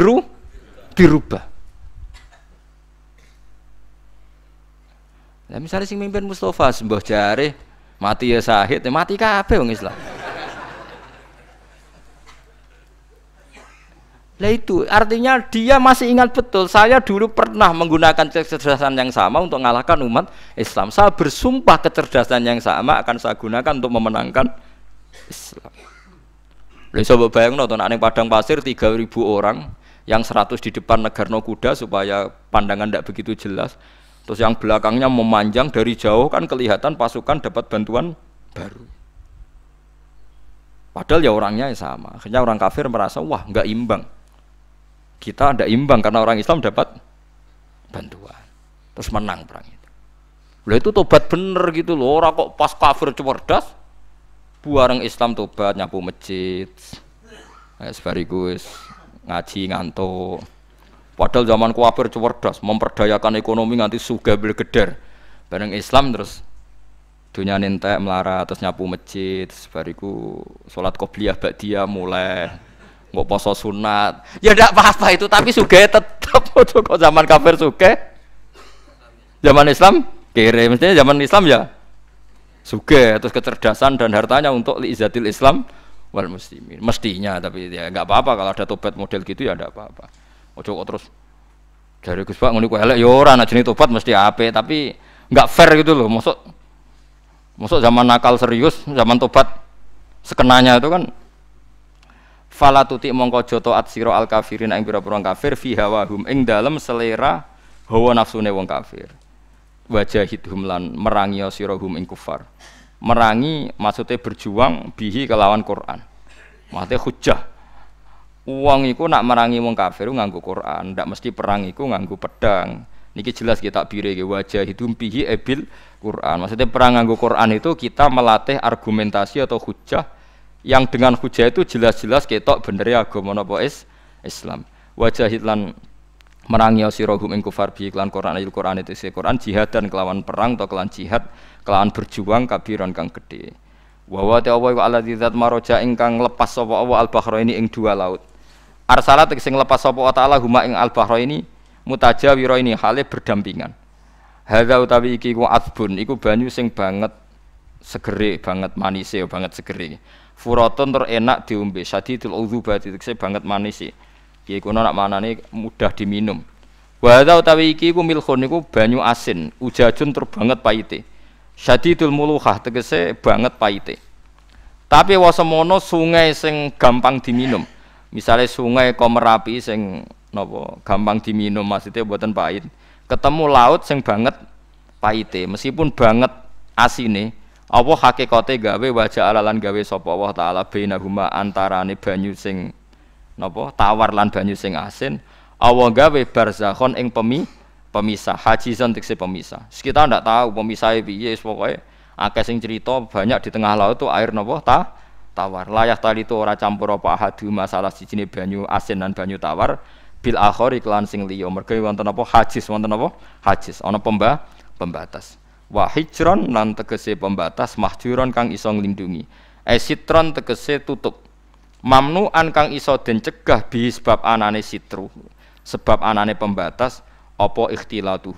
S1: dirubah. Nah, misalnya sing mimpin Mustafa sembah jare mati ya sahid, ya mati kabeh wong Islam. Lah itu artinya dia masih ingat betul, saya dulu pernah menggunakan kecerdasan yang sama untuk mengalahkan umat Islam. Saya bersumpah kecerdasan yang sama akan saya gunakan untuk memenangkan Islam. Lha coba bayangno to nek ning padang pasir 3.000 orang, yang 100 di depan negarno kuda supaya pandangan tidak begitu jelas. Terus yang belakangnya memanjang dari jauh kan kelihatan pasukan dapat bantuan baru. Padahal ya orangnya sama. Akhirnya orang kafir merasa wah nggak imbang. Kita tidak imbang karena orang Islam dapat bantuan. Terus menang perang itu. Lah itu tobat bener gitu loh. Orang kok pas kafir cerdas, buareng Islam tobat nyapu masjid. Sebarigus ngaji ngantuk. Padahal zaman kafir cerdas, memperdayakan ekonomi nganti sugih belgeder. Bareng Islam terus dunia nentek melarat, terus nyapu masjid, sebariku sholat qobliyah ba'diyah mulai. Nggak poso sunat, ya tidak apa-apa itu, tapi sugih tetap. Kok zaman kafir sugih, zaman Islam kere, mestinya zaman Islam ya sugih, terus kecerdasan dan hartanya untuk liizatil Islam wal muslimin, mestinya. Tapi ya nggak apa-apa kalau ada tobat model gitu ya tidak apa-apa. Ojo kok terus dari Gus Pak ngene ku elek ya ora, ana jenenge tobat mesti apik, tapi nggak fair gitu loh. Masuk zaman nakal serius, zaman tobat sekenanya itu kan. Fala tuti mongko joto at sira al kafirin ing pira-pira kafir fi hawahum ing dalem selera hawa nafsune wong kafir. Wajahidhum lan merangi sira hum ing kufar. Merangi maksudnya berjuang bihi kelawan Quran. Maksudnya hujjah. Wong iku nak merangi wong kafir nganggo Quran, ndak mesti perang iku nganggo pedang. Niki jelas kita takbire ge wajahidhum bihi ebil Quran. Maksudnya perang nganggo Quran itu kita melatih argumentasi atau hujjah yang dengan hujah itu jelas-jelas ketok bener agama napa Islam. Wajahid lan merangi sira hum ing kufar bi iklan Quran ayat Quran itu Quran jihad dan kelawan perang atau kelawan jihad kelawan berjuang kabiran kang gede. Wa wa ta'ala wa alladzi zat maraja ingkang lepas sapa Allah al-bahraini ing dua laut. Arsalat sing lepas sapa taala huma ing al-bahraini mutajawiraini hale berdampingan. Hadza utawi iki ku asbun iku banyu sing banget segere banget manise banget segere. Furatun tur enak diombe, sadidul udzubati tekse banget manis iki. Iki kono nak manane mudah diminum. Wa hadza utawi iki ku milkhun niku banyu asin, ujajun tur banget paite. Sadidul muluhah tegese banget paite. Tapi wasemono sungai sing gampang diminum. Misale sungai Komerapi sing napa gampang diminum maksudnya mboten pahit. Ketemu laut sing banget paite, meskipun banget asine. Allah hakikate gawe wajah alalan gawe sapa Allah taala bainahuma antarane banyu sing napa tawar lan banyu sing asin. Allah gawe barzakhon ing pemisah, hajizan tekse pemisah. Kita ndak tahu pemisahe piye, pokoke akeh sing cerita banyak di tengah laut itu air napa tawar. Layah tali itu ora campur apa ahadu masalah sijine banyu asin lan banyu tawar bil akhir iklan sing liya. Mergo wonten apa hajiz, wonten apa hajiz, ana pembatas. Wa hijron lan tegese pembatas mahjuron kang iso nglindungi. Sitron tegese tutup. Mamnuan kang iso den cegah bi sebab anane sitru. Sebab anane pembatas apa ikhtilatuh